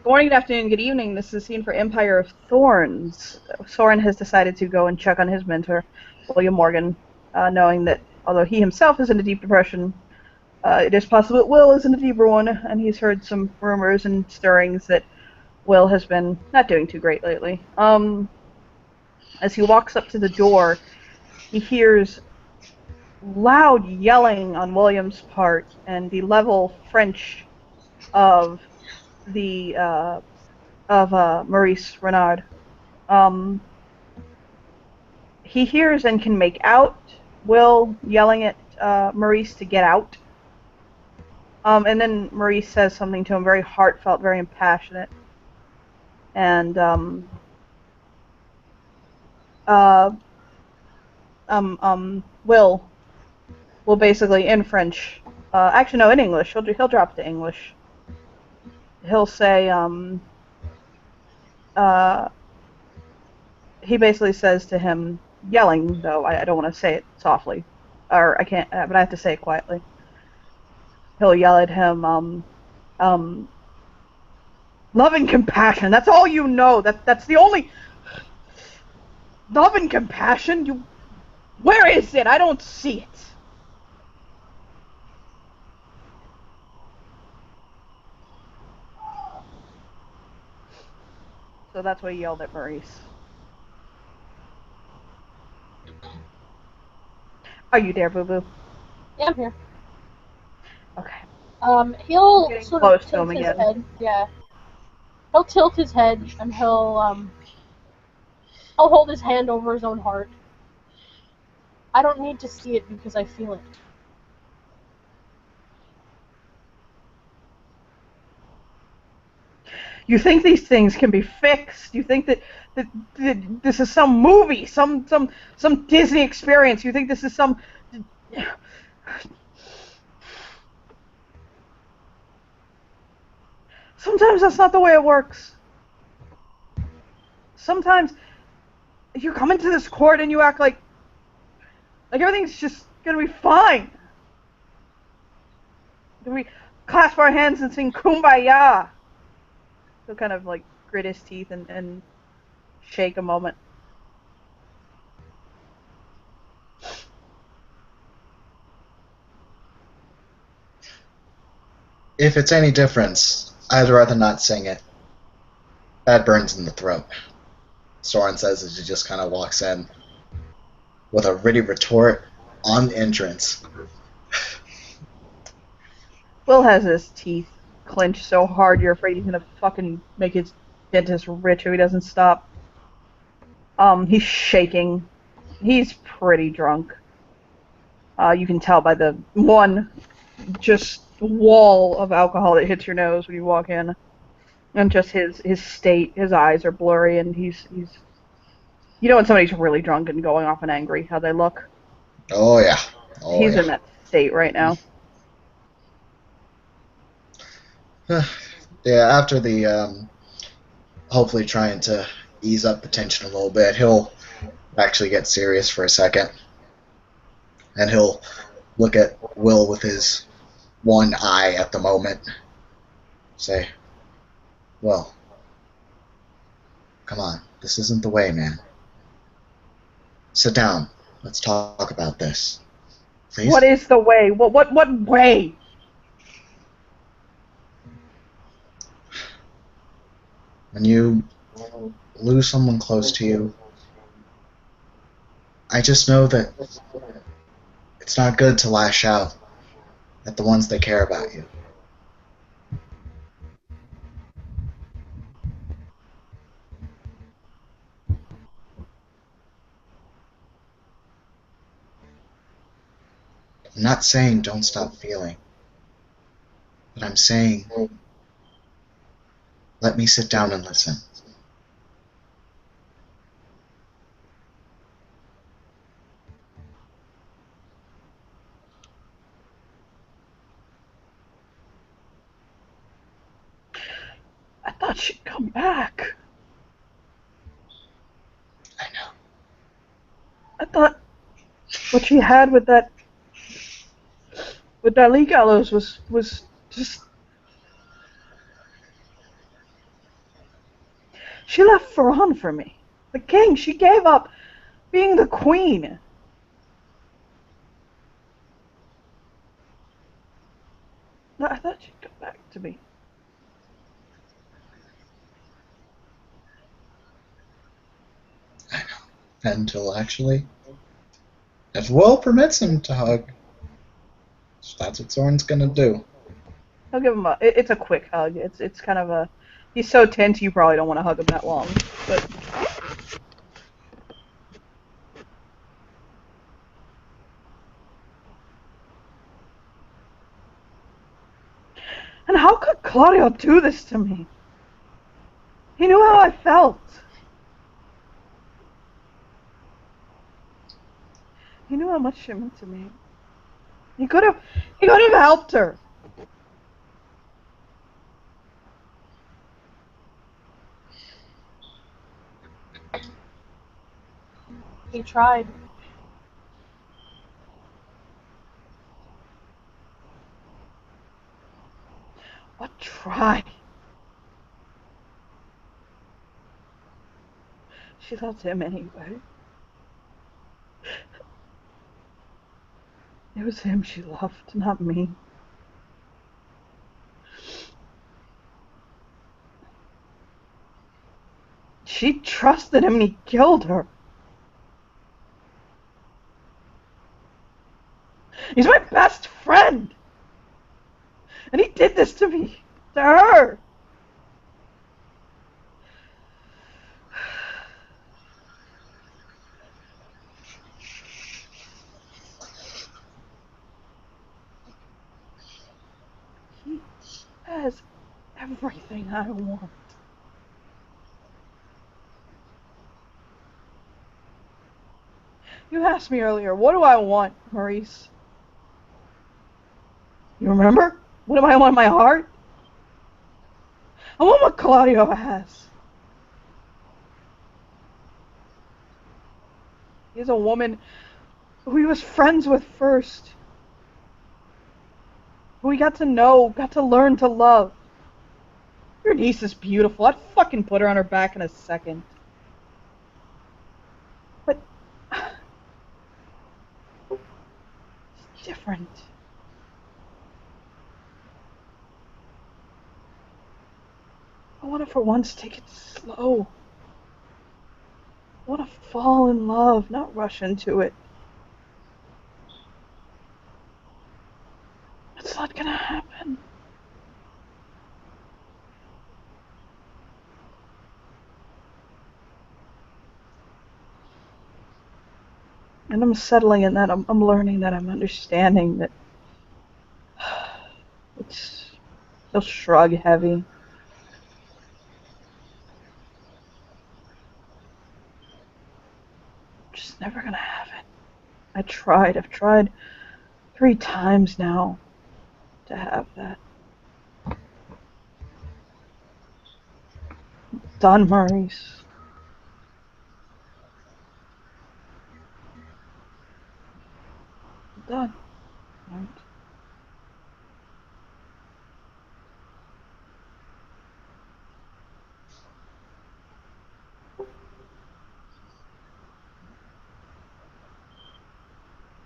Good morning, good afternoon, good evening. This is a scene for Empire of Thorns. Soren has decided to go and check on his mentor, William Morgan, knowing that although he himself is in a deep depression, it is possible that Will is in a deeper one, and he's heard some rumors and stirrings that Will has been not doing too great lately. As he walks up to the door, he hears loud yelling on William's part and the level French of the Maurice Renard. Um, he hears and can make out Will yelling at Maurice to get out. And then Maurice says something to him very heartfelt, very impassionate. And uh, Will basically in French, actually no, in English. He'll drop to English. He'll say uh, he basically says to him, yelling though I don't want to say it softly, or I can't, but I have to say it quietly. He'll yell at him, love and compassion. That's all you know. That's the only love and compassion. Where is it? I don't see it. So that's what he yelled at Maurice. Are you there, Boo Boo? Yeah, I'm here. Okay. He'll Getting sort of close to tilt him his again. head. Yeah, he'll tilt his head and he'll hold his hand over his own heart. I don't need to see it because I feel it. You think these things can be fixed? You think that this is some movie, some Disney experience? You think this is some? Sometimes that's not the way it works. Sometimes you come into this court and you act like everything's just gonna be fine. We clasp our hands and sing "Kumbaya." He'll kind of like grit his teeth and shake a moment. If it's any difference, I'd rather not sing it. That burns in the throat, Soren says as he just kind of walks in with a ready retort on entrance. Will has his teeth clenched so hard you're afraid he's gonna fucking make his dentist rich if he doesn't stop. He's shaking. He's pretty drunk. You can tell by the one just wall of alcohol that hits your nose when you walk in, and just his state. His eyes are blurry, and he's you know when somebody's really drunk and going off and angry, how they look. Oh yeah, oh He's yeah. in that state right now. Yeah, after the hopefully trying to ease up the tension a little bit, he'll actually get serious for a second, and he'll look at Will with his one eye at the moment. Say, "Well, come on, this isn't the way, man. Sit down. Let's talk about this, What please." is the way? What way? When you lose someone close to you, I just know that it's not good to lash out at the ones that care about you. I'm not saying don't stop feeling, but I'm saying let me sit down and listen. I thought she'd come back. I know. I thought what she had with that Lee Gallows was just She left Ferran for me. The king. She gave up being the queen. I thought she'd come back to me. I know. Until actually, if Will permits him to hug, that's what Soren's gonna do. I'll give him it's a quick hug. It's kind of a, he's so tense you probably don't want to hug him that long. But and how could Claudio do this to me? He knew how I felt. He knew how much she meant to me. He could have helped her. He tried. What try? She loved him anyway. It was him she loved, not me. She trusted him and he killed her. He's my best friend. And he did this to me. To her. He has everything I want. You asked me earlier, what do I want, Maurice? You remember? What do I want in my heart? I want what Claudio has. He's a woman who he was friends with first. Who he got to know, got to learn to love. Your niece is beautiful. I'd fucking put her on her back in a second. But it's different. I want to for once take it slow. I want to fall in love, not rush into it. It's not gonna happen. And I'm settling in that. I'm learning that. I'm understanding that. He'll shrug heavy. Just never gonna have it. I've tried 3 times now to have that. Done, Maurice. Done. Right.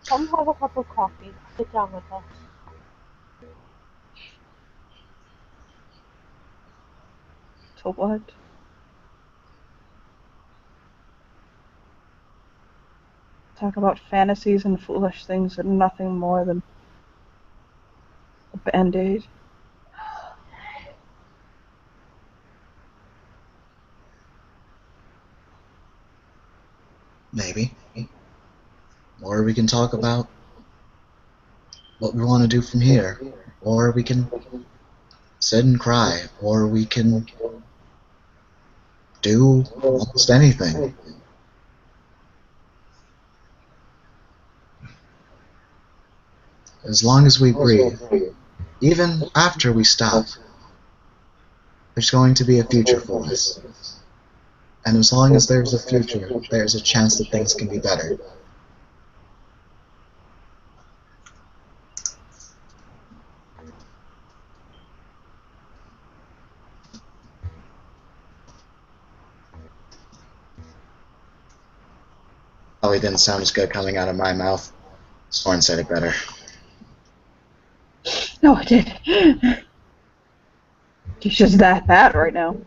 Come have a cup of coffee. Sit down with us. To what? Talk about fantasies and foolish things that are nothing more than a band-aid. Maybe. Or we can talk about what we want to do from here. Or we can sit and cry. Or we can do almost anything. As long as we breathe, even after we stop, there's going to be a future for us. And as long as there's a future, there's a chance that things can be better. Probably didn't sound as good coming out of my mouth. Soren said it better. No, it did. He's just that bad right now.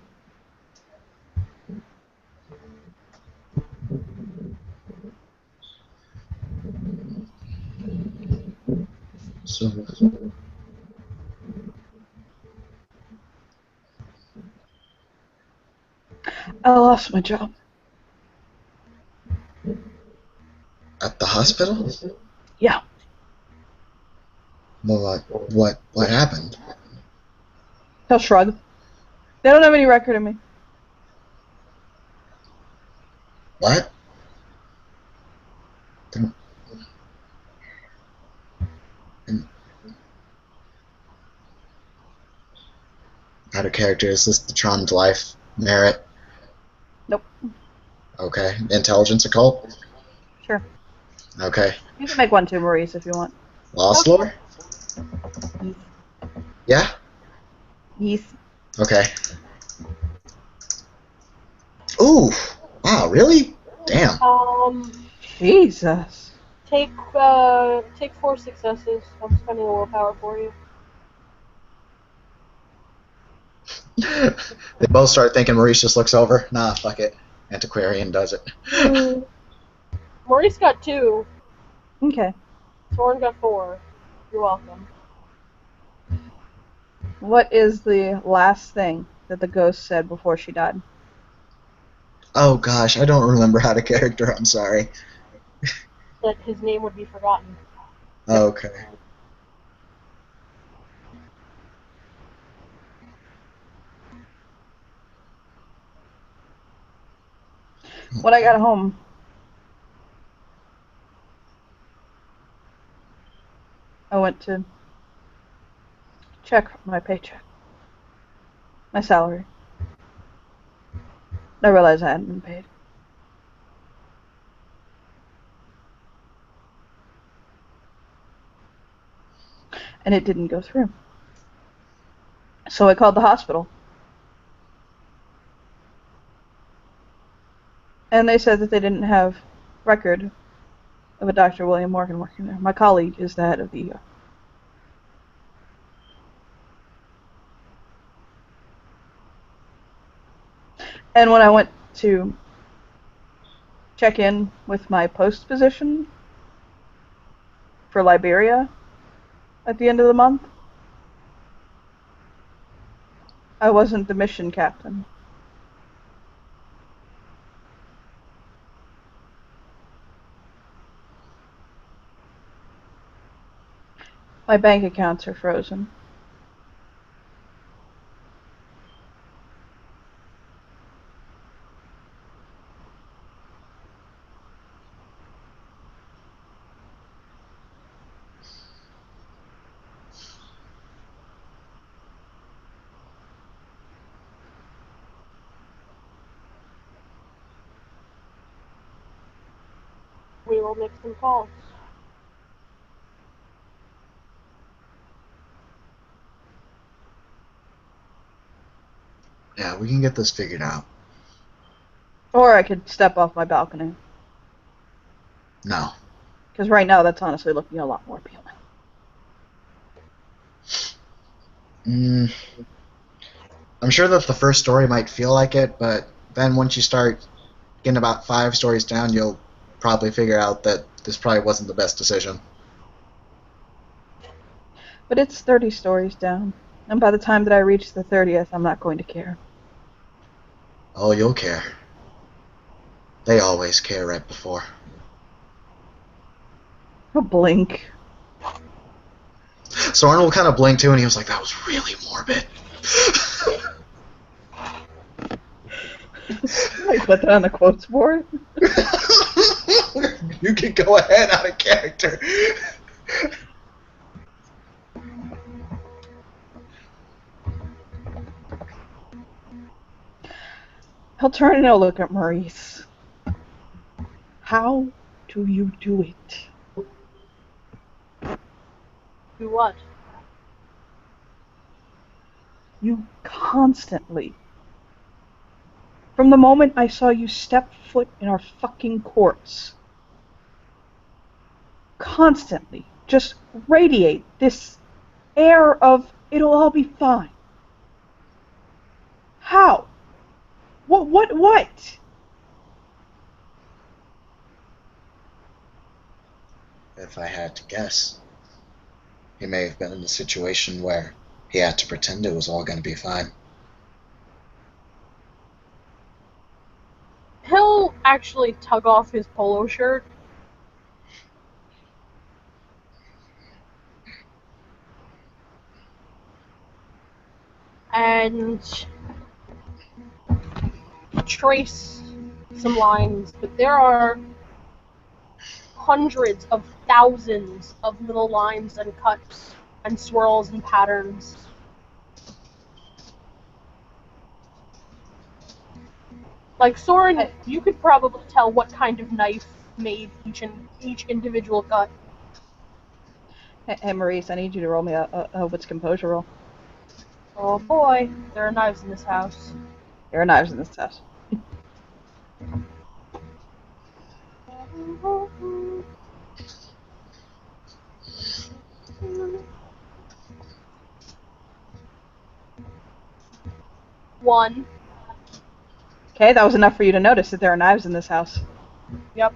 So, I lost my job. at the hospital? Yeah. Well, what happened? He'll shrug. They don't have any record of me. What? Out of character, is this the Charmed Life merit? Nope. Okay. Intelligence occult? Sure. Okay. You can make one too, Maurice, if you want. Lost lore? Yeah? Yes. Okay. Ooh! Wow, really? Damn. Jesus. Take 4 successes. I'm spending a willpower for you. They both start thinking. Maurice just looks over. Nah, fuck it. Antiquarian does it. Maurice got 2. Okay. Soren got 4. You're welcome. What is the last thing that the ghost said before she died? Oh gosh, I don't remember how to character. I'm sorry. That his name would be forgotten. Okay. When I got home, I went to check my paycheck, my salary. I realized I hadn't been paid. And it didn't go through. So I called the hospital. And they said that they didn't have record of a Dr. William Morgan working there. My colleague is the head of the ER. And when I went to check in with my post position for Liberia at the end of the month, I wasn't the mission captain. My bank accounts are frozen. We will make some calls. Yeah, we can get this figured out. Or I could step off my balcony. No. Because right now that's honestly looking a lot more appealing. I'm sure that the first story might feel like it, but then once you start getting about 5 stories down, you'll probably figure out that this probably wasn't the best decision. But it's 30 stories down. And by the time that I reach the 30th, I'm not going to care. Oh, you'll care. They always care right before. I'll blink. Soren will kind of blink too, and he was like, that was really morbid. I put that on the quotes board. You can go ahead out of character. He'll turn and he'll look at Maurice. How do you do it? Do what? You constantly. From the moment I saw you step foot in our fucking courts, constantly just radiate this air of it'll all be fine? How? What? If I had to guess, he may have been in a situation where he had to pretend it was all going to be fine. He'll actually tug off his polo shirt. And trace some lines, but there are hundreds of thousands of little lines and cuts and swirls and patterns. Like Soren, you could probably tell what kind of knife made each individual cut. Hey, Maurice, I need you to roll me a wits composure roll. Oh boy, there are knives in this house. There are knives in this house. One. Okay, that was enough for you to notice that there are knives in this house. Yep.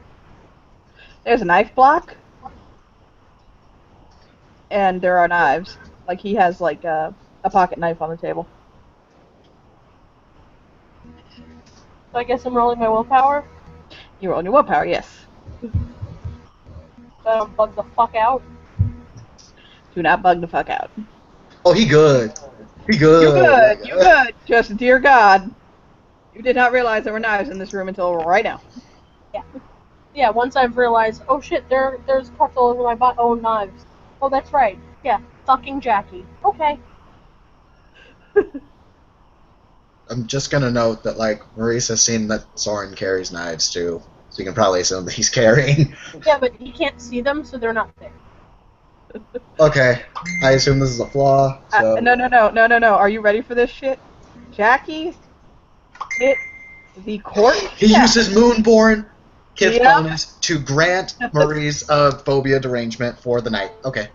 There's a knife block, and there are knives. Like, he has, like, a pocket knife on the table. So I guess I'm rolling my willpower. You're rolling your willpower, yes. So I don't bug the fuck out. Do not bug the fuck out. Oh, he good. He good. You good. Just, dear God, you did not realize there were knives in this room until right now. Yeah, once I've realized, oh shit, there's cuts all over my butt. Oh, knives. Oh, that's right. Yeah, fucking Jackie. Okay. I'm just gonna note that, like, Maurice has seen that Soren carries knives too, so you can probably assume that he's carrying. Yeah, but he can't see them, so they're not there. Okay, I assume this is a flaw. So. No. Are you ready for this shit? Jackie hit the court. He uses Moonborn Kith Yep. bonus to grant Maurice a phobia derangement for the night. Okay.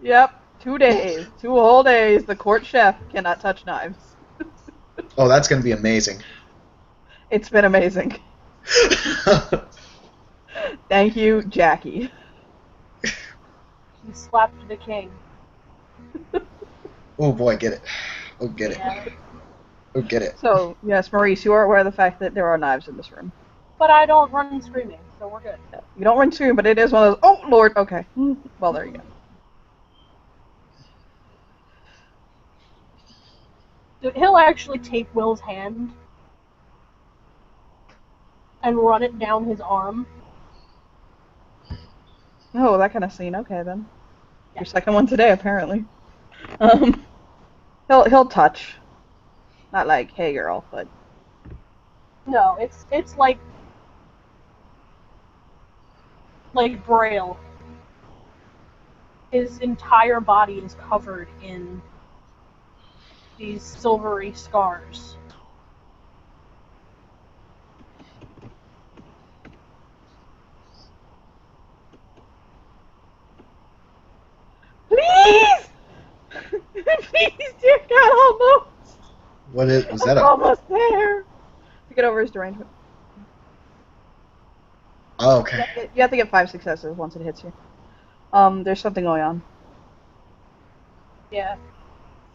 Yep. 2 days. 2 whole days. The court chef cannot touch knives. Oh, that's gonna be amazing. It's been amazing. Thank you, Jackie. He slapped the king. Oh boy, get it. Oh, get it. Yeah. Oh, get it. So, yes, Maurice, you are aware of the fact that there are knives in this room. But I don't run screaming, so we're good. You don't run scream, but it is one of those, oh, Lord, okay. Well, there you go. Dude, he'll actually take Will's hand and run it down his arm. Oh, that kind of scene. Okay, then. Yeah. Your second one today, apparently. He'll touch. Not like, hey, girl, but... No, it's like Braille. His entire body is covered in these silvery scars. Please! Please, dear God, almost! What is? Was that I'm a? almost there! To get over his derangement. Oh, okay. You have to get 5 successes once it hits you. There's something going on. Yeah.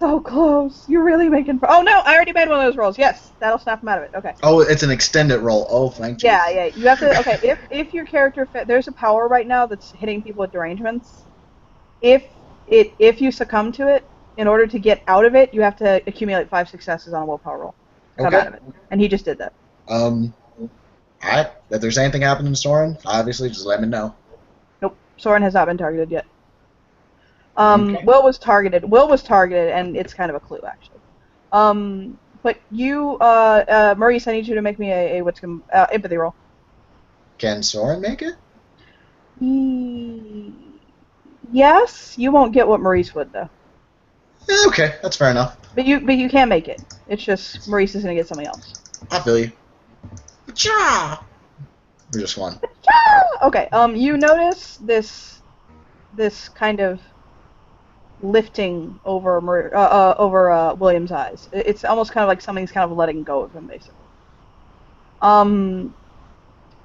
So close. You're really making... Oh, no! I already made one of those rolls. Yes, that'll snap him out of it. Okay. Oh, it's an extended roll. Oh, thank you. Yeah. You have to... Okay, if your character... There's a power right now that's hitting people with derangements. If you succumb to it, in order to get out of it, you have to accumulate 5 successes on a willpower roll. Come Okay. out of it. And he just did that. Alright. If there's anything happening to Soren, obviously, just let me know. Nope. Soren has not been targeted yet. Okay. Will was targeted, and it's kind of a clue, actually. But you, Maurice, I need you to make me a empathy roll. Can Soren make it? Yes, you won't get what Maurice would, though. Yeah, okay, that's fair enough. But you can make it. It's just Maurice is gonna get something else. I feel you. Cha! Or just one. Okay. You notice this this kind of lifting over William's eyes. It's almost kind of like something's kind of letting go of him, basically.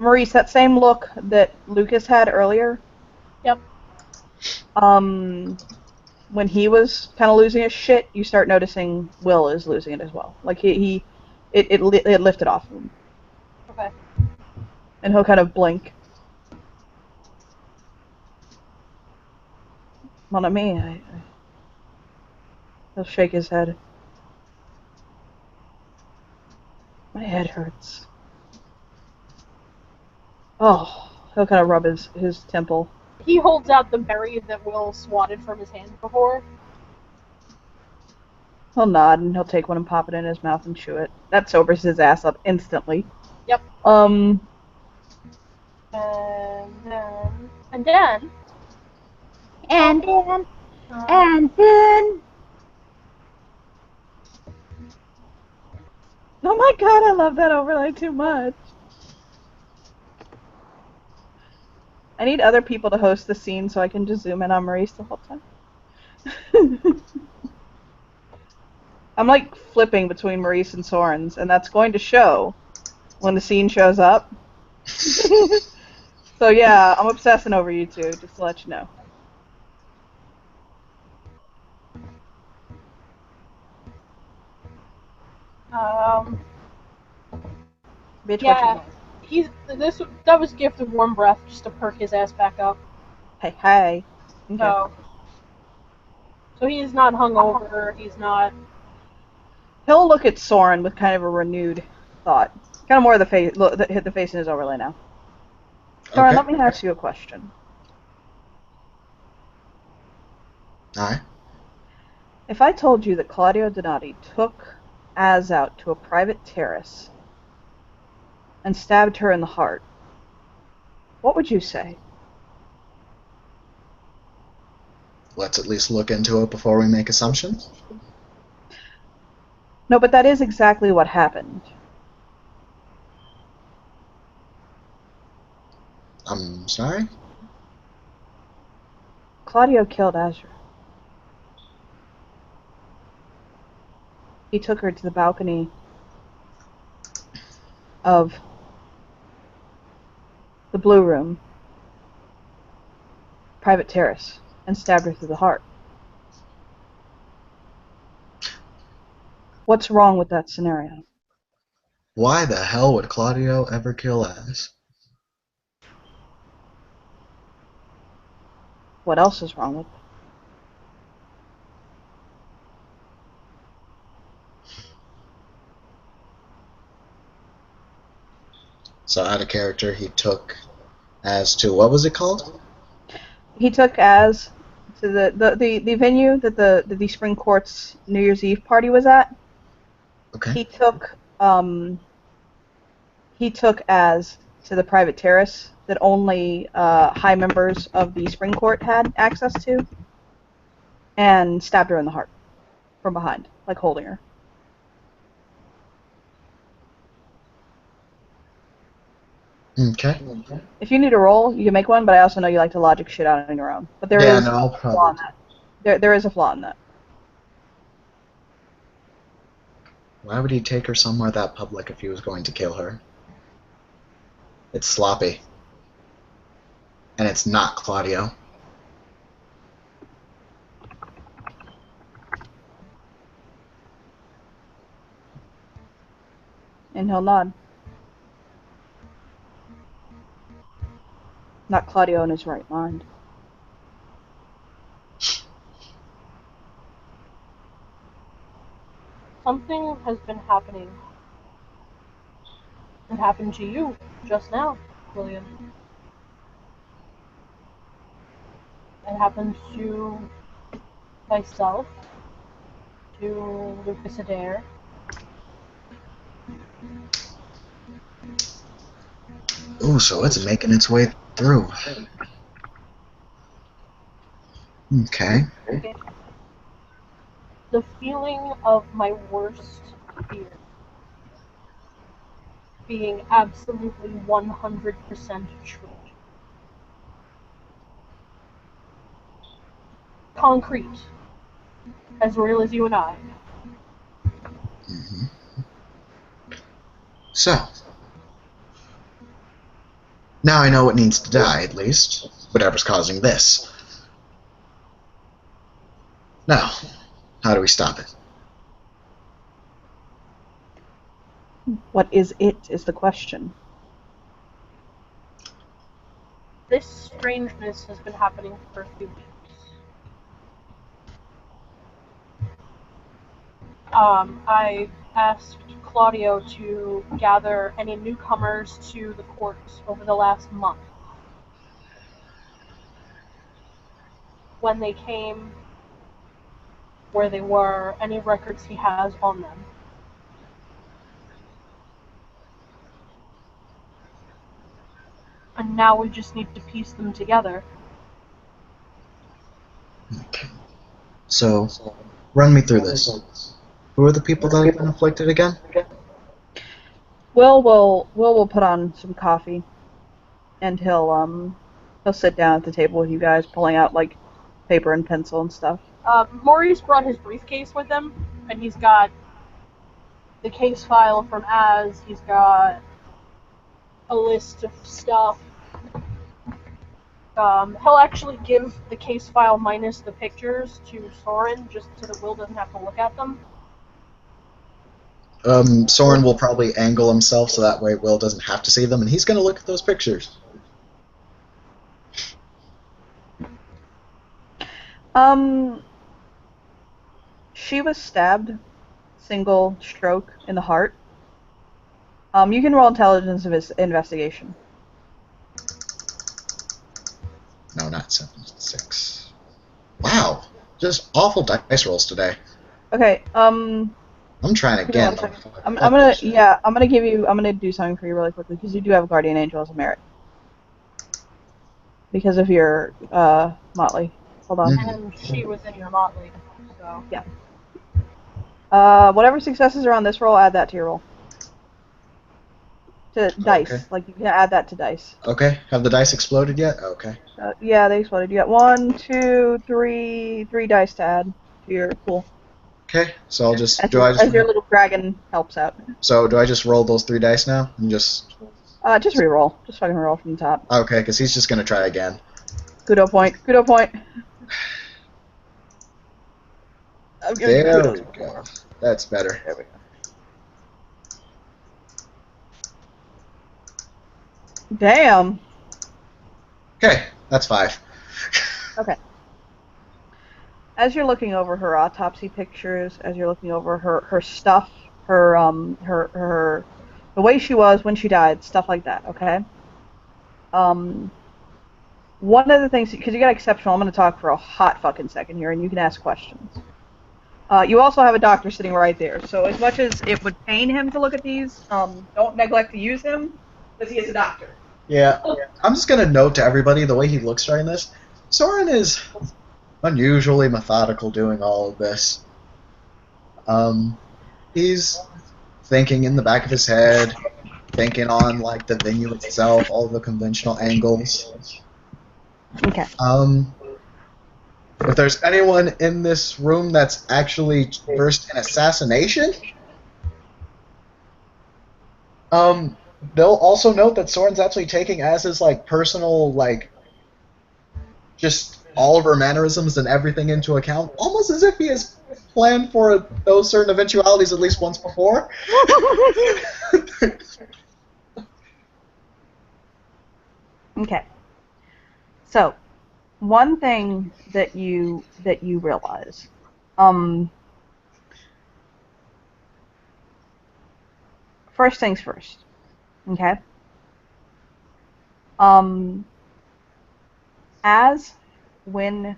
Maurice, that same look that Lucas had earlier. Yep. When he was kind of losing his shit, you start noticing Will is losing it as well. Like it lifted off of him. Okay. And he'll kind of blink. Mon ami, he'll shake his head. My head hurts. Oh, he'll kind of rub his temple. He holds out the berry that Will swatted from his hand before. He'll nod and he'll take one and pop it in his mouth and chew it. That sobers his ass up instantly. Yep. And then. Oh my god, I love that overlay too much. I need other people to host the scene so I can just zoom in on Maurice the whole time. I'm like flipping between Maurice and Soren's, and that's going to show when the scene shows up. So yeah, I'm obsessing over you two, just to let you know. Bitch, Yeah, that was Gift of Warm Breath just to perk his ass back up. Hey. Okay. So he is not hungover. He's not. He'll look at Soren with kind of a renewed thought. Kind of more of the face, hit the face in his overlay now. Soren, let me ask you a question. Aye. If I told you that Claudio Donati took Az out to a private terrace and stabbed her in the heart, what would you say? Let's at least look into it before we make assumptions. No, but that is exactly what happened. I'm sorry? Claudio killed Azure. He took her to the balcony of the Blue Room, private terrace, and stabbed her through the heart. What's wrong with that scenario? Why the hell would Claudio ever kill Az? What else is wrong with it? So out of character, he took Az to, what was it called? He took Az to the venue that the Spring Court's New Year's Eve party was at. Okay. He took Az to the private terrace that only high members of the Spring Court had access to, and stabbed her in the heart from behind, like holding her. Okay. If you need a roll, you can make one, but I also know you like to logic shit out on your own. But there is I'll a flaw in that. There is a flaw in that. Why would he take her somewhere that public if he was going to kill her? It's sloppy. And it's not Claudio. And he'll nod. Not Claudio in his right mind. Something has been happening. It happened to you just now, William. It happened to myself, to Lucas Adair. Ooh, so it's making its way through. Okay. The feeling of my worst fear being absolutely 100% true. concrete, as real as you and I. Hmm. So, now I know what needs to die, at least. Whatever's causing this. Now, how do we stop it? What is it, is the question. This strangeness has been happening for a few weeks. I asked Claudio to gather any newcomers to the courts over the last month. When they came, where they were, any records he has on them. And now we just need to piece them together. Okay. So, run me through this. Who are the people that have been afflicted again? Will put on some coffee, and he'll sit down at the table with you guys, pulling out like paper and pencil and stuff. Maurice brought his briefcase with him, and he's got the case file from Az. He's got a list of stuff. He'll actually give the case file minus the pictures to Soren, just so that Will doesn't have to look at them. Soren will probably angle himself so that way Will doesn't have to see them, and he's going to look at those pictures. She was stabbed, single stroke in the heart. You can roll intelligence investigation. No, not 7-6. Wow, just awful dice rolls today. Okay. I'm trying Give me again. 1 second. I'm gonna do something for you really quickly because you do have Guardian Angel as a merit because of your motley. Hold on. And she was in your motley, so. Yeah. Whatever successes are on this roll, add that to your roll. To dice. Okay. Like you can add that to dice. Okay, have the dice exploded yet? Okay. Yeah, they exploded. You got 1, 2, 3 dice to add to your pool. Okay, so I'll just As, do I just as your little dragon helps out. so do I just roll those 3 dice now and just Just re-roll. Just fucking roll from the top. okay? Because he's just gonna try again. Kudo point. Kudo point. I'm giving you There kudos we go. before. That's better. There we go. Damn. Okay, that's 5. Okay. As you're looking over her autopsy pictures, as you're looking over her stuff, her the way she was when she died, stuff like that. Okay. One of the things, because you got exceptional, I'm going to talk for a hot fucking second here, and you can ask questions. You also have a doctor sitting right there, so as much as it would pain him to look at these, don't neglect to use him, because he is a doctor. Yeah, I'm just gonna note to everybody the way he looks during this. Soren is unusually methodical doing all of this. He's thinking in the back of his head, thinking on like the venue itself, all the conventional angles. Okay. If there's anyone in this room that's actually versed in assassination, they'll also note that Soren's actually taking as his like personal like just all of her mannerisms and everything into account, almost as if he has planned for those certain eventualities at least once before. Okay. So, one thing that you realize, first things first, okay? As when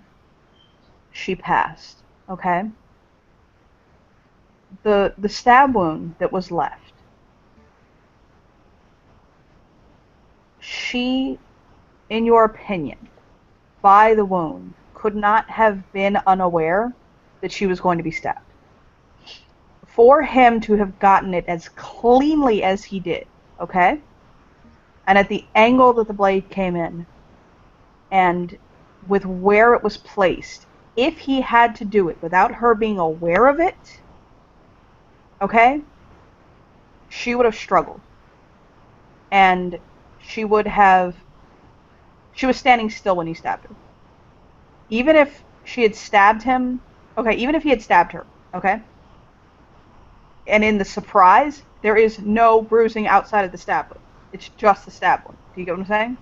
she passed, okay? The stab wound that was left, she, in your opinion, by the wound, could not have been unaware that she was going to be stabbed. For him to have gotten it as cleanly as he did, okay? And at the angle that the blade came in, and with where it was placed, if he had to do it without her being aware of it, okay, she would have struggled. And she was standing still when he stabbed her. Even if she had stabbed him, okay, even if he had stabbed her, okay, and in the surprise, there is no bruising outside of the stab wound. It's just the stab wound. Do you get what I'm saying?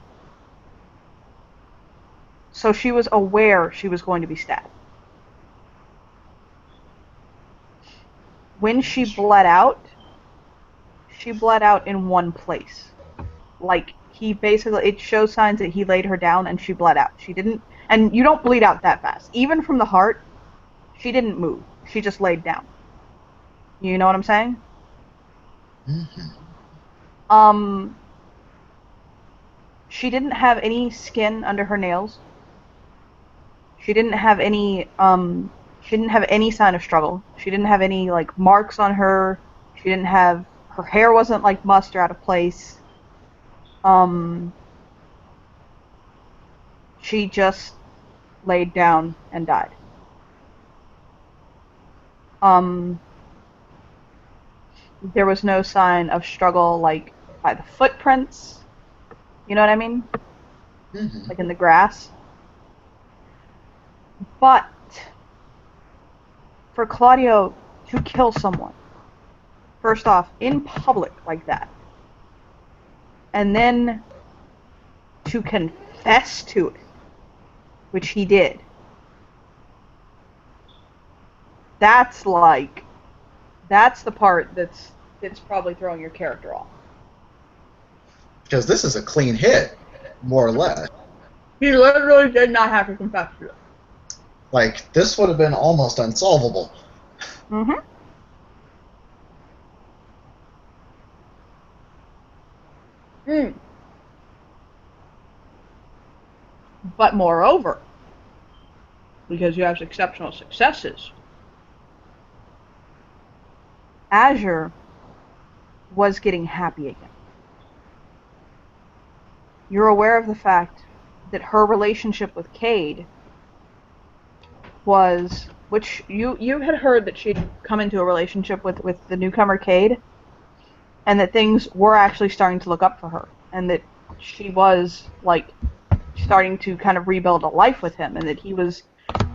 So she was aware she was going to be stabbed. When she bled out in one place. Like, it shows signs that he laid her down and she bled out. She didn't, and you don't bleed out that fast. Even from the heart, she didn't move. She just laid down. You know what I'm saying? Mm-hmm. She didn't have any skin under her nails. She didn't have any sign of struggle. She didn't have any, like, marks on her. Her hair wasn't, like, mussed or out of place. She just laid down and died. There was no sign of struggle, like, by the footprints. You know what I mean? Mm-hmm. Like in the grass. But for Claudio to kill someone, first off, in public like that, and then to confess to it, which he did, that's the part that's probably throwing your character off. Because this is a clean hit, more or less. He literally did not have to confess to it. Like, this would have been almost unsolvable. Mm-hmm. But moreover, because you have exceptional successes, Azure was getting happy again. You're aware of the fact that her relationship with Cade was, which you had heard that she'd come into a relationship with the newcomer Cade, and that things were actually starting to look up for her, and that she was, like, starting to kind of rebuild a life with him, and that he was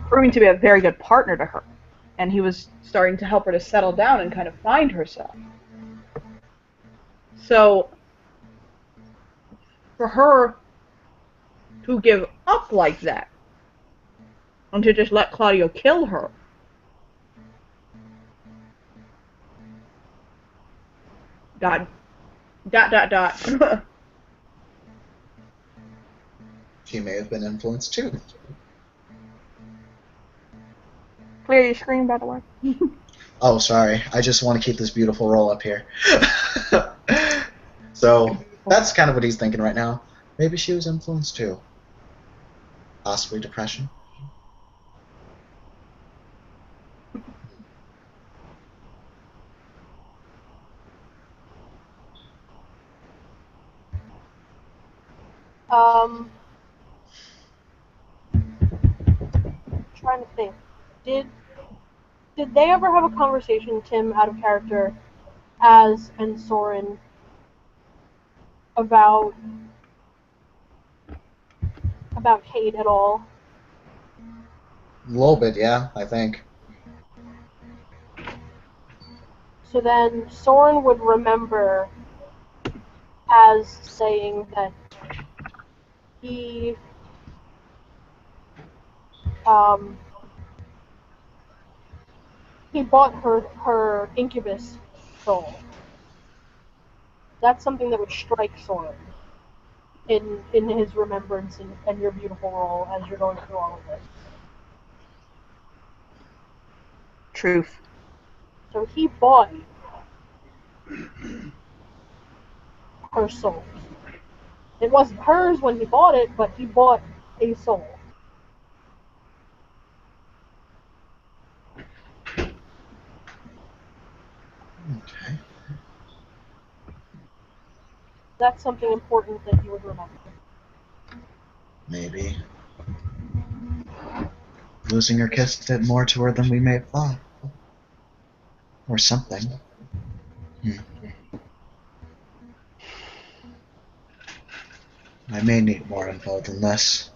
proving to be a very good partner to her, and he was starting to help her to settle down and kind of find herself. So, for her to give up like that, and to just let Claudio kill her, dot. She may have been influenced too. Clear your screen, by the way. Oh, sorry. I just want to keep this beautiful roll up here. So, that's kind of what he's thinking right now. Maybe she was influenced too. Possibly depression. Trying to think. Did they ever have a conversation, Tim, out of character, Az and Soren, about Cade at all? A little bit, yeah, I think. So then Soren would remember Az saying that he bought her incubus soul. That's something that would strike Soren in his remembrance and your beautiful role as you're going through all of this. Truth. So he bought her soul. It wasn't hers when he bought it, but he bought a soul. Okay. That's something important that you would remember. Maybe. Losing your kiss did more to her than we may have thought. Or something. I may need more info than this.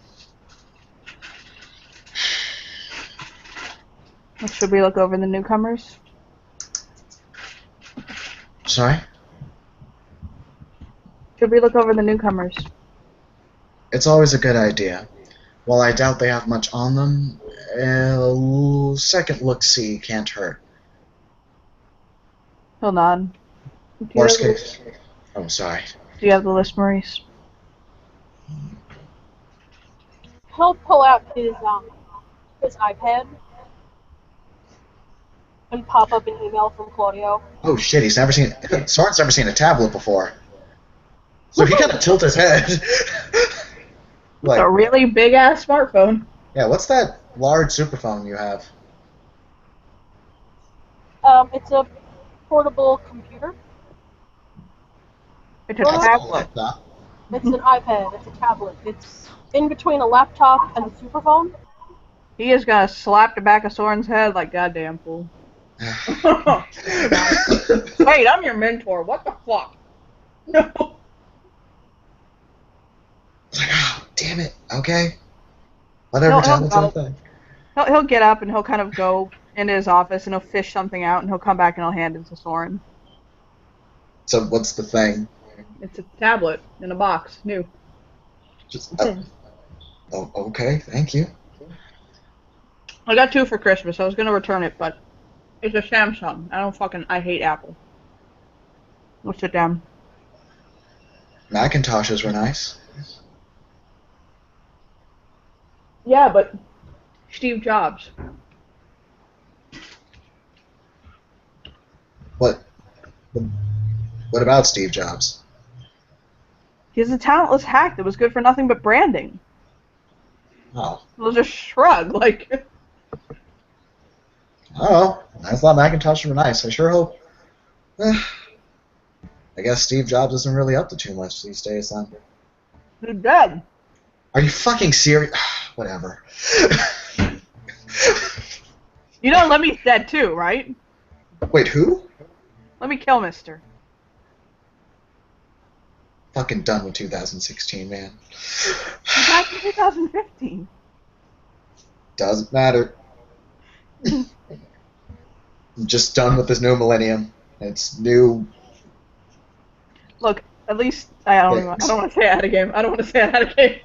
Should we look over the newcomers? Sorry? Should we look over the newcomers? It's always a good idea. While I doubt they have much on them, a second look-see can't hurt. Hold on. Worst case. Oh, sorry. Do you have the list, Maurice? He'll pull out his iPad and pop up an email from Claudio. Oh shit, Soren's never seen a tablet before. So he kind of tilts his head. It's Like, a really big ass smartphone. yeah, what's that large superphone you have? It's a portable computer. It's a Oh. tablet. It's an iPad. It's a tablet. It's in between a laptop and a superphone. He is gonna slap the back of Soren's head like goddamn fool. Wait, I'm your mentor. What the fuck? No. It's like, oh, damn it. Okay. Whatever, No, tablet's no. a thing. He'll get up and he'll kind of go into his office and he'll fish something out and he'll come back and he'll hand it to Soren. So what's the thing? It's a tablet in a box, new. Just, oh, okay, thank you. I got 2 for Christmas. I was gonna return it, but it's a Samsung. I hate Apple. We'll sit down. Macintoshes were nice. Yeah, but Steve Jobs. What about Steve Jobs? He's a talentless hack that was good for nothing but branding. Oh. It was a shrug, like. Oh, I thought Macintoshes were nice. I sure hope. I guess Steve Jobs isn't really up to too much these days, then. He's dead. Are you fucking serious? Whatever. You know Lemmy's dead too, right? Wait, who? Let me kill Mister. Fucking done with 2016, man. He's back in 2015. Doesn't matter. I'm just done with this new millennium. It's new. Look, at least I don't want to say I had a game. I don't want to say I had a game.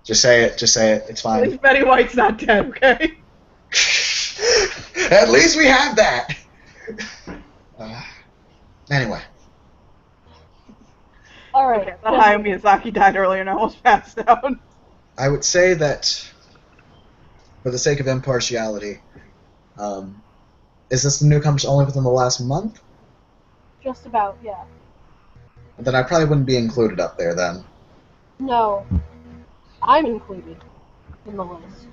Just say it. Just say it. It's At fine. least Betty White's not dead, okay? At least we have that. Anyway. Alright. That Hayao Miyazaki died earlier and I almost passed out. I would say that, for the sake of impartiality, is this the newcomers only within the last month? Just about, yeah. Then I probably wouldn't be included up there then. No. I'm included in the list.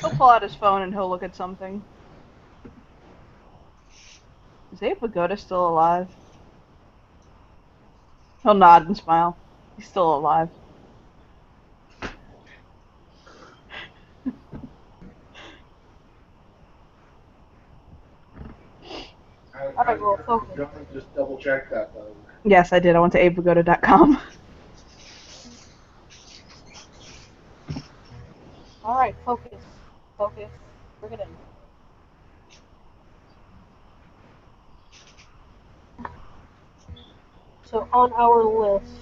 He'll pull out his phone and he'll look at something. Is Abe Vigoda still alive? He'll nod and smile. He's still alive. Alright, well, focus. Just double check that though. Yes, I did. I went to abevigoda.com. Alright, focus. Focus. Bring it in. So on our list,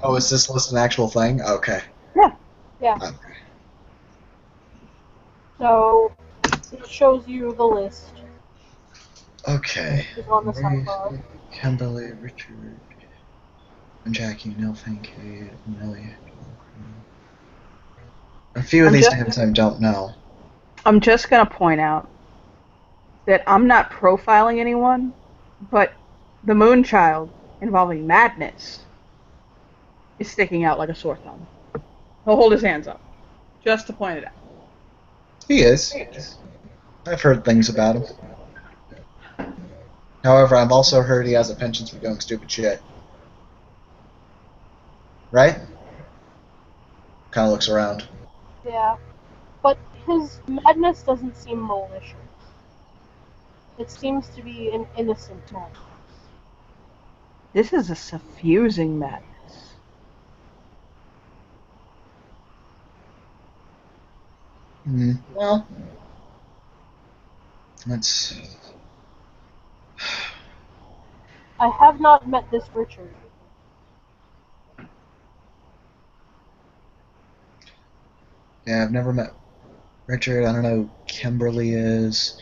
Oh, is this list an actual thing? Okay. yeah. Okay. So it shows you the list. Okay. It's on the sidebar. Kimberly, Richard, and Jackie, Neil Finkade, Millie. A few of I'm these just- names I don't know. I'm just gonna point out that I'm not profiling anyone, but The Moonchild, involving madness, is sticking out like a sore thumb. He'll hold his hands up, just to point it out. He is. I've heard things about him. However, I've also heard he has a penchant for doing stupid shit. Right? Kind of looks around. Yeah. But his madness doesn't seem malicious. It seems to be an innocent madness. This is a suffusing madness. Well, let's... I have not met this Richard. Yeah, I've never met Richard. I don't know who Kimberly is.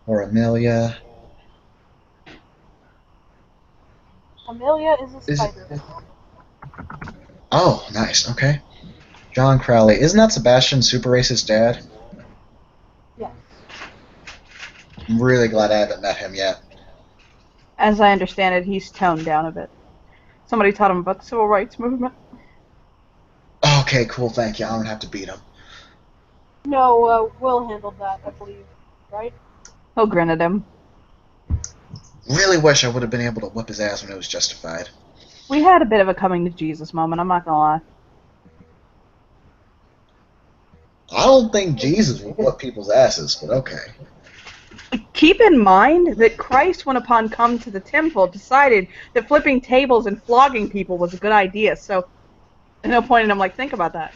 Or Amelia. Amelia is a Is it- spider. Oh, nice. Okay. John Crowley. Isn't that Sebastian Super Racist dad? Yes. I'm really glad I haven't met him yet. As I understand it, he's toned down a bit. Somebody taught him about the civil rights movement. Okay, cool. Thank you. I don't have to beat him. No, Will handled that, I believe. Right? He'll grin at him. Really wish I would have been able to whip his ass when it was justified. We had a bit of a coming to Jesus moment, I'm not gonna lie. I don't think Jesus would whip people's asses, but okay. Keep in mind that Christ, when upon come to the temple, decided that flipping tables and flogging people was a good idea, so there's no point in him, think about that.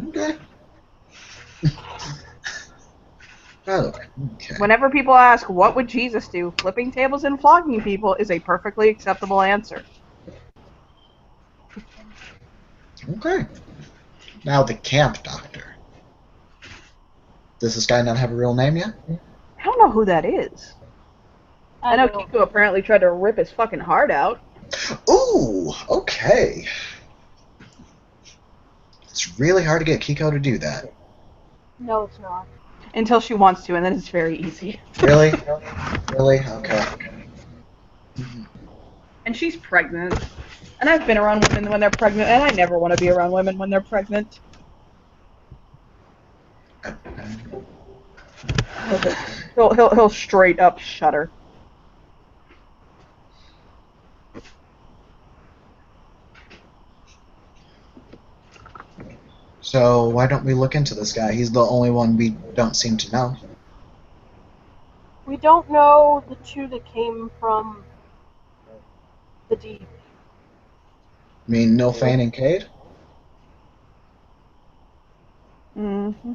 Okay. Oh, okay. Whenever people ask, what would Jesus do? Flipping tables and flogging people is a perfectly acceptable answer. Okay. Now the camp doctor. Does this guy not have a real name yet? I don't know who that is. I know Kiko apparently tried to rip his fucking heart out. Ooh, okay. It's really hard to get Kiko to do that. No, it's not. Until she wants to, and then it's very easy. Really? Really? Okay. And she's pregnant. And I've been around women when they're pregnant, and I never want to be around women when they're pregnant. He'll straight up shudder. So why don't we look into this guy? He's the only one we don't seem to know. We don't know the two that came from the deep. I mean, Nilfane and Cade? Mm-hmm.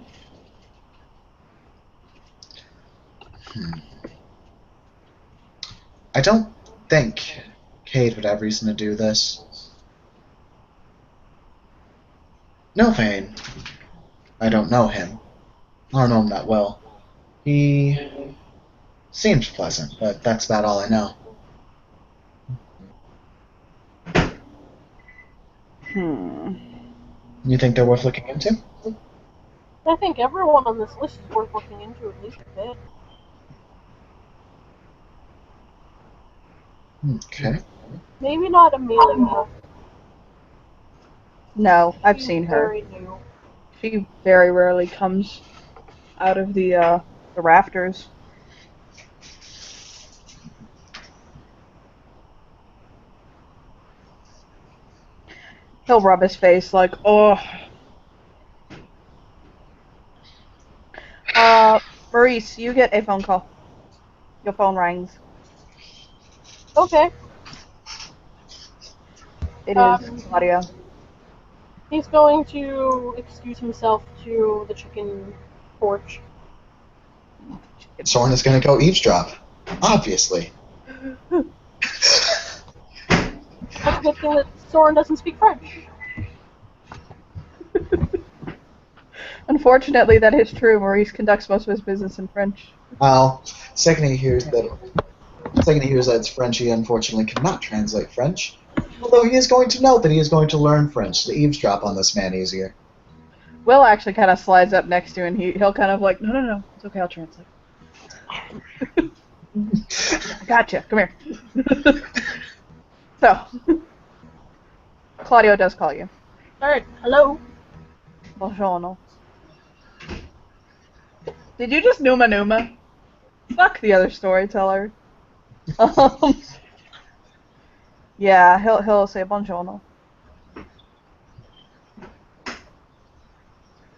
I don't think Cade would have reason to do this. Nilfane. I don't know him. I don't know him that well. He seems pleasant, but that's about all I know. You think they're worth looking into? I think everyone on this list is worth looking into at least a bit. Okay. Maybe not Amelia. No, I've She's seen her. very new. She very rarely comes out of the rafters. He'll rub his face like, oh. Maurice, you get a phone call. Your phone rings. Okay. It is Claudia. He's going to excuse himself to the chicken porch. Soren is going to go eavesdrop. Obviously. That's a good thing that Soren doesn't speak French. Unfortunately, that is true. Maurice conducts most of his business in French. Well, second he hears that it's French, he unfortunately cannot translate French. Although he is going to note that he is going to learn French to eavesdrop on this man easier. Will actually kind of slides up next to him, and he'll kind of no, it's okay, I'll translate. Gotcha. Come here. So, Claudio does call you. Alright, hello. Buongiorno. Did you just Numa Numa? Fuck the other storyteller. Yeah, he'll say buongiorno.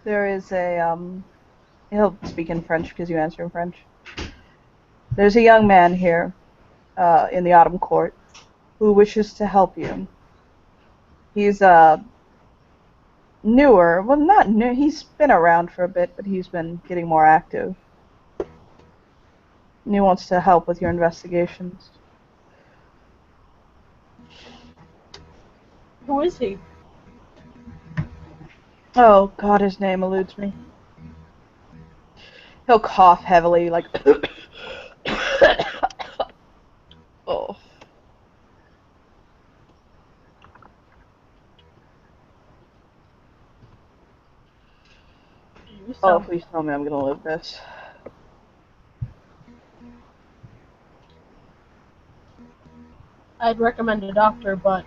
There is a he'll speak in French because you answer in French. There's a young man here, in the Autumn Court, who wishes to help you. He's newer. Well, not new. He's been around for a bit, but he's been getting more active. And he wants to help with your investigations. Who is he? Oh God, his name eludes me. He'll cough heavily, like. Oh. You Oh, sound... please tell me I'm gonna live this. I'd recommend a doctor, but...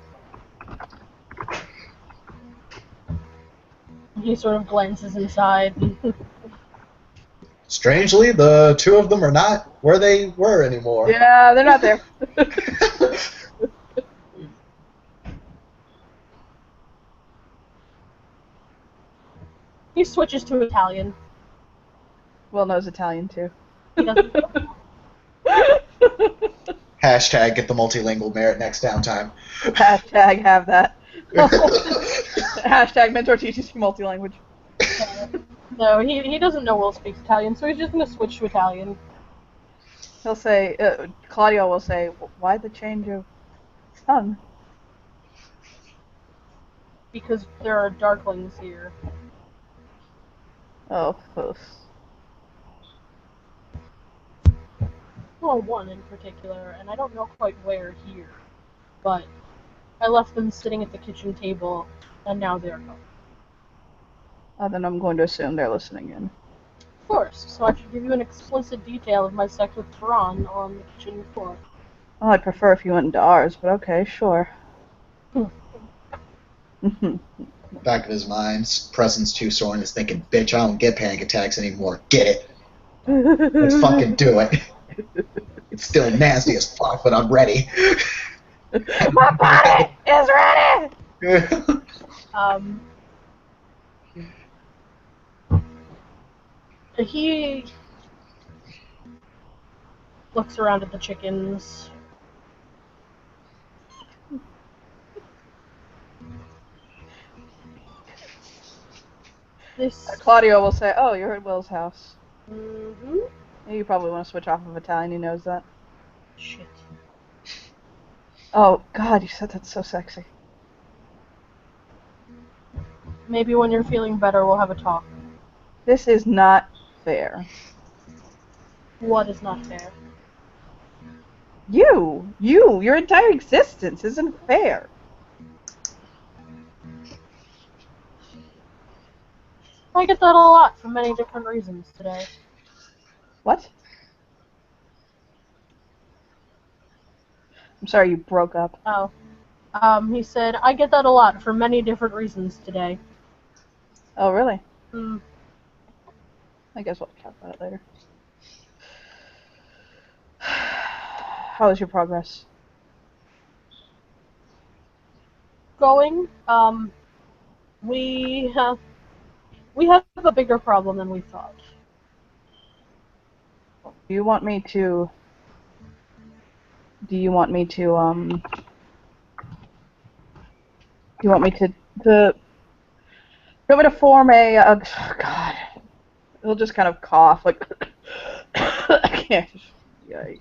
He sort of glances inside. Strangely, the two of them are not where they were anymore. Yeah, they're not there. He switches to Italian. Will knows Italian too. He doesn't... Hashtag get the multilingual merit next downtime. Hashtag have that. Hashtag mentor teaches you multi-language. No, he doesn't know Will speaks Italian, so he's just gonna switch to Italian. He'll say, Claudio will say, why the change of tongue? Because there are darklings here. Oh, close. Well, one in particular, and I don't know quite where here. But I left them sitting at the kitchen table, and now they're gone. Then I'm going to assume they're listening in. Of course, so I should give you an explicit detail of my sex with Tehran on the kitchen floor. Well, I'd prefer if you went into ours, but okay, sure. Back of his mind, Presence 2 Soren is thinking, bitch, I don't get panic attacks anymore. Get it. Let's fucking do it. It's still nasty as fuck, but I'm ready. My body is ready! He looks around at the chickens. Claudio will say, oh, you're at Will's house. Mm-hmm. You probably want to switch off of Italian, he knows that. Shit. Oh, God, you said that's so sexy. Maybe when you're feeling better, we'll have a talk. This is not fair. What is not fair? Your entire existence isn't fair. I get that a lot for many different reasons today. What? I'm sorry, you broke up. Oh. He said, I get that a lot for many different reasons today. Oh, really? Hmm. I guess we'll talk about it later. How is your progress? Going, we have a bigger problem than we thought. Do you want me to form a, God, he'll just kind of cough, like, I can't, yikes.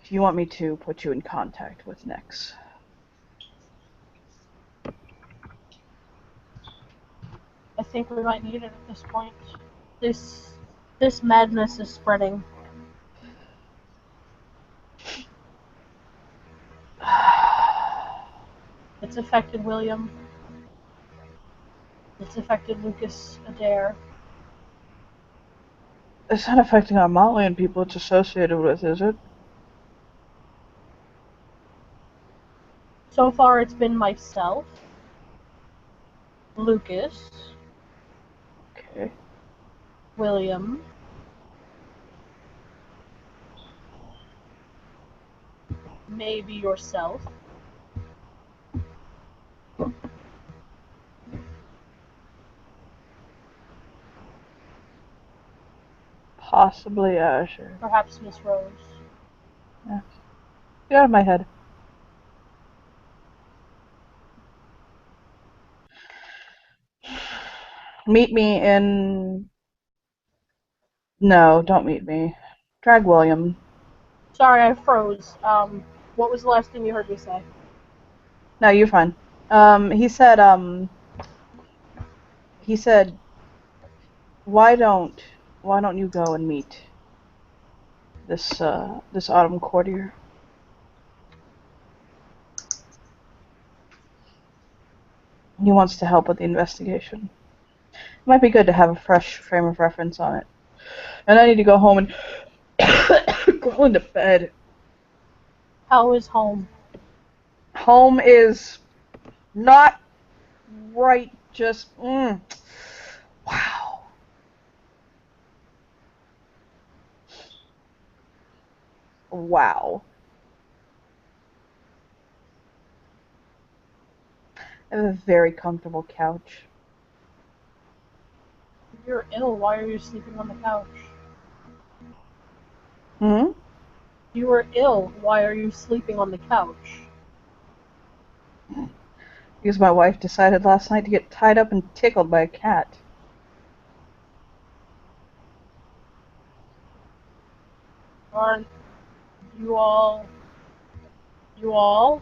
Do you want me to put you in contact with Nyx? I think we might need it at this point. This madness is spreading. It's affected William. It's affected Lucas Adair. It's not affecting our Malian people it's associated with, is it? So far, it's been myself, Lucas, Okay. William, maybe yourself. Possibly Asher. Perhaps Miss Rose. Yeah. Get out of my head. Meet me in... No, don't meet me. Drag William. Sorry, I froze. What was the last thing you heard me say? No, you're fine. He said, why don't you go and meet this autumn courtier? He wants to help with the investigation. It might be good to have a fresh frame of reference on it. And I need to go home and go into bed. How is home? Home is not right, just, wow. Wow. I have a very comfortable couch. You're ill. Why are you sleeping on the couch? Hmm? You were ill. Why are you sleeping on the couch? Because my wife decided last night to get tied up and tickled by a cat. Aren't you all... You all?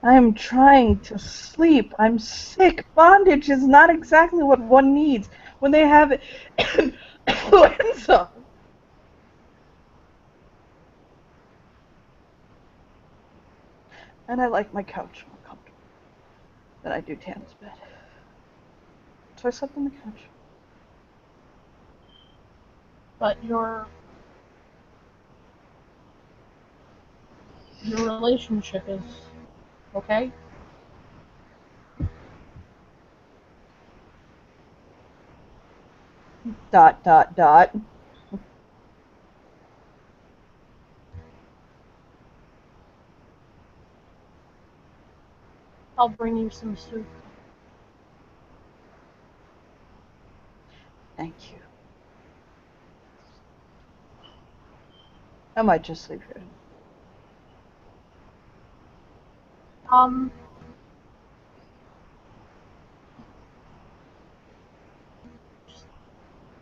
I am trying to sleep. I'm sick. Bondage is not exactly what one needs when they have influenza. And I like my couch more comfortable than I do Tana's bed. So I slept on the couch. But your relationship is okay? Dot, dot, dot. I'll bring you some soup. Thank you. I might just sleep here. Just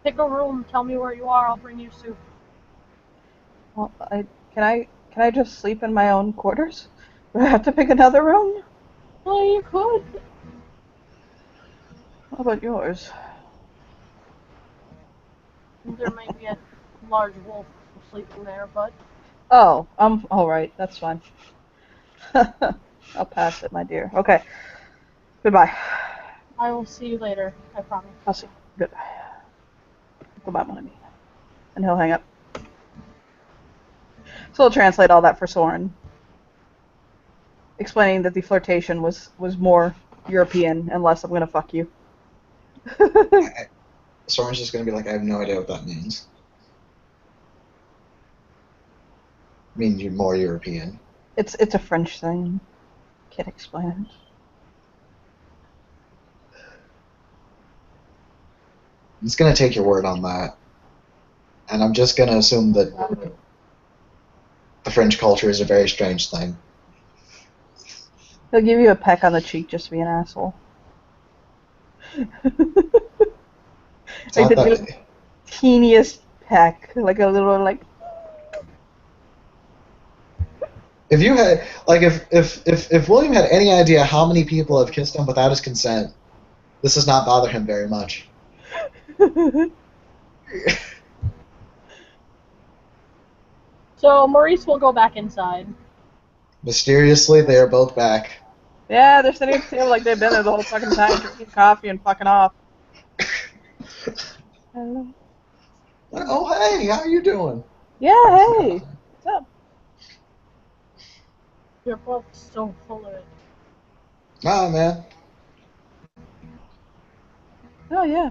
pick a room, tell me where you are, I'll bring you soup. Well, can I just sleep in my own quarters? Do I have to pick another room? Well, you could. How about yours? There might be a large wolf sleeping there, but... Oh, all right. That's fine. I'll pass it, my dear. Okay. Goodbye. I will see you later, I promise. I'll see you. Goodbye. Goodbye, mon ami. And he'll hang up. So I'll translate all that for Soren, explaining that the flirtation was more European and less I'm gonna fuck you. Soren's just gonna be like, I have no idea what that means. Means you're more European. It's a French thing. Can't explain it. I'm just gonna take your word on that, and I'm just gonna assume that the French culture is a very strange thing. He'll give you a peck on the cheek just to be an asshole. It's Like not the that. teeniest peck, like a little like. If you had, like, if William had any idea how many people have kissed him without his consent, this does not bother him very much. So Maurice will go back inside. Mysteriously, they are both back. Yeah, they're sitting at the table like they've been there the whole fucking time, drinking coffee and fucking off. Hello. Oh, hey, how you doing? Yeah, hey. What's up? You're both so full of it. Nah, man. Oh, yeah.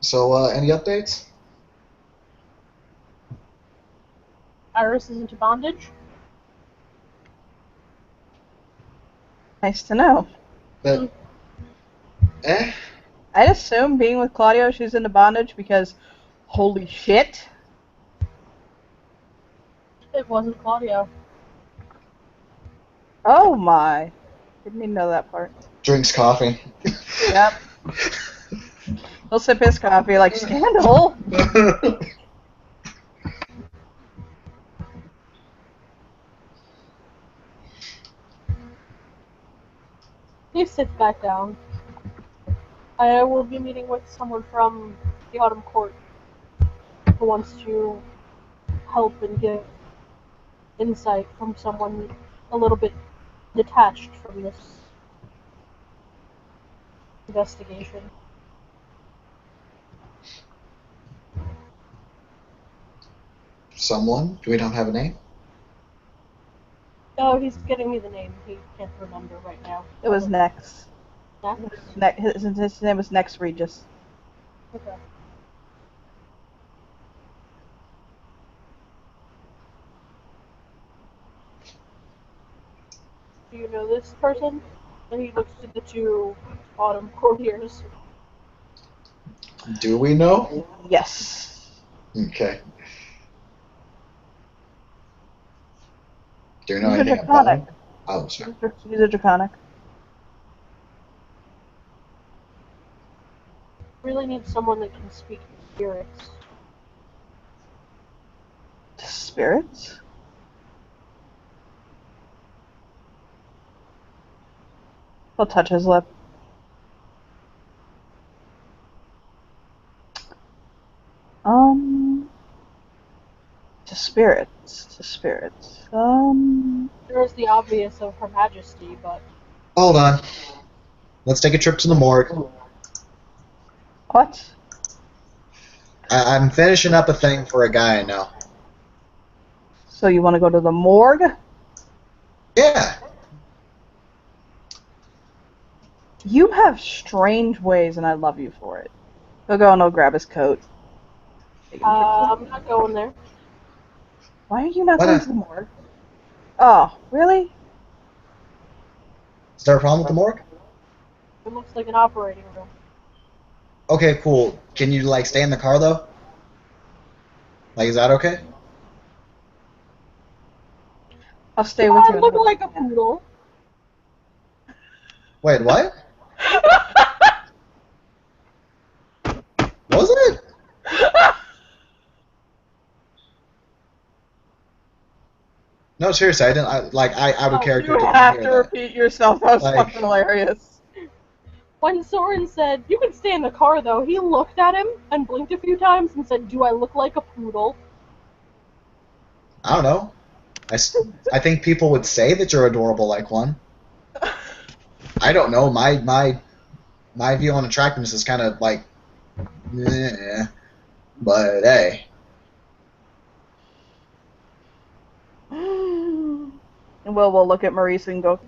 So, any updates? Iris is into bondage. Nice to know. But, eh? I'd assume being with Claudio, she's into bondage because, holy shit. It wasn't Claudio. Oh my. Didn't even know that part. Drinks coffee. Yep. He'll sip his coffee like, scandal? Please sit back down. I will be meeting with someone from the Autumn Court who wants to help and give insight from someone a little bit detached from this investigation. Someone? We don't have a name? Oh, he's getting me the name. He can't remember right now. It was Nex. Next? His name was Nex Regis. Okay. Do you know this person? And he looks at the two Autumn courtiers. Do we know? Yes. Okay. Do you know He's a anything about draconic. him? Oh, sorry. He's a draconic. Really need someone that can speak to spirits. Spirits? He'll touch his lip. To spirits. There's the obvious of Her Majesty, but Hold on. Let's take a trip to the morgue. What? I'm finishing up a thing for a guy I know. So you want to go to the morgue? Yeah. You have strange ways, and I love you for it. He'll go and he'll grab his coat. I'm not going there. Why are you not Why going not? to the morgue? Oh, really? Is there a problem with the morgue? It looks like an operating room. Okay, cool. Can you, like, stay in the car, though? Like, is that okay? I'll stay with you. I look like a poodle. Wait, what? Was it? No, seriously, I didn't. I would character You didn't have hear to that. repeat yourself. That was Like- fucking hilarious. When Soren said, "You can stay in the car," though, he looked at him and blinked a few times and said, "Do I look like a poodle?" I don't know. I think people would say that you're adorable like one. I don't know. My view on attractiveness is kind of like, eh, but hey. And we'll look at Maurice and go,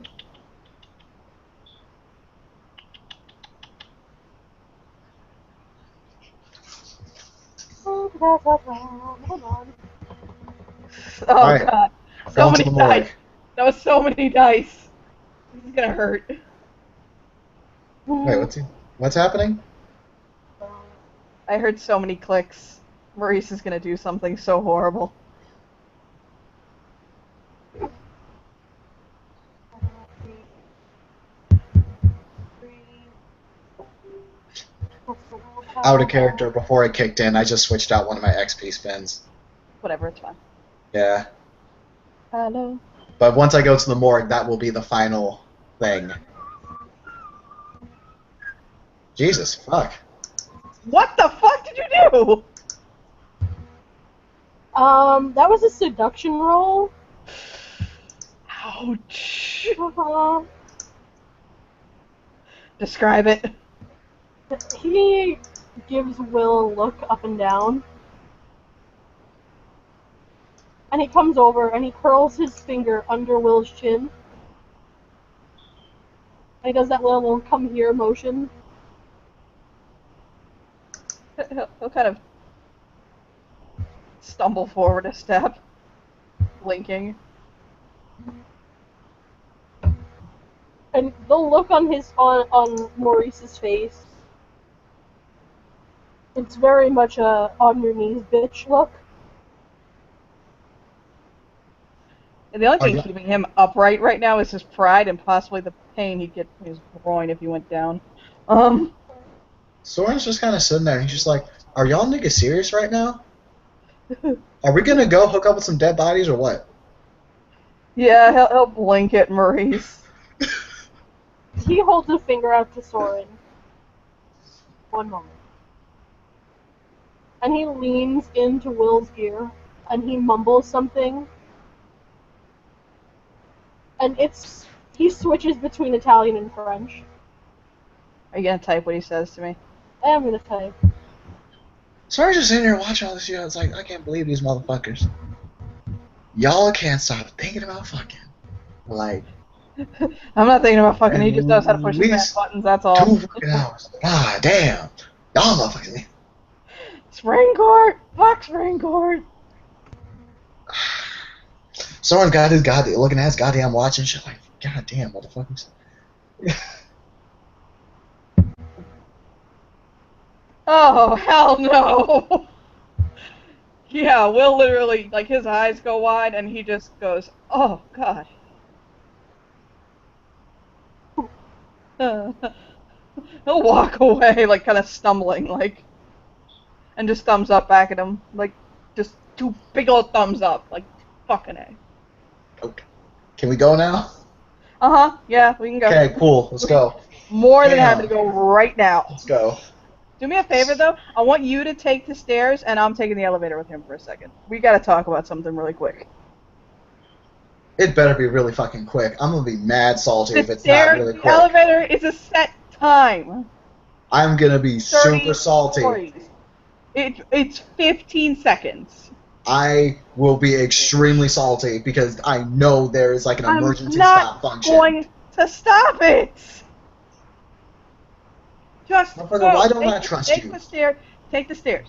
Hold on. oh Alright, god, so going to many the morgue. dice. That was so many dice. This is gonna hurt. Wait, what's happening? I heard so many clicks. Maurice is gonna do something so horrible. Out of character before I kicked in. I just switched out one of my XP spins. Whatever, it's fine. Yeah. Hello. But once I go to the morgue, that will be the final thing. Jesus, fuck. What the fuck did you do? That was a seduction roll. Ouch. Uh-huh. Describe it. He gives Will a look up and down. And he comes over and he curls his finger under Will's chin. And he does that little come here motion. He'll kind of stumble forward a step, blinking. And the look on Maurice's face, it's very much a on your knees bitch look. And the only thing keeping him upright right now is his pride and possibly the pain he'd get from his groin if he went down. Soren's just kind of sitting there, and he's just like, are y'all niggas serious right now? Are we gonna go hook up with some dead bodies or what? Yeah, he'll blink at Maurice. He holds a finger out to Soren. One moment. And he leans into Will's ear, and he mumbles something. And he switches between Italian and French. Are you gonna type what he says to me? I am gonna type. Soren's just sitting here watching all this shit. It's like, I can't believe these motherfuckers. Y'all can't stop thinking about fucking. Like, I'm not thinking about fucking. He just knows how to push his back buttons. That's all. 2 fucking hours. God damn. Y'all motherfuckers. Spring court. Fuck spring court. Soren's got his goddamn looking at his goddamn watch and shit. Like, goddamn motherfuckers. Oh, hell no. Yeah, Will literally, like, his eyes go wide and he just goes, oh, God. He'll walk away, like, kind of stumbling, like, and just thumbs up back at him. Like, just 2 big old thumbs up, like, fucking A. Okay. Can we go now? Uh-huh, yeah, we can go. Okay, cool. Let's go. More than happy to go right now. Let's go. Do me a favor, though. I want you to take the stairs, and I'm taking the elevator with him for a second. We gotta talk about something really quick. It better be really fucking quick. I'm gonna be mad salty if it's stairs, not really quick. The elevator is a set time. I'm gonna be 30 super salty. stories. It's 15 seconds. I will be extremely salty because I know there is like an emergency stop function. I'm not going to stop it. Just go. Why don't I trust you? Take the stairs.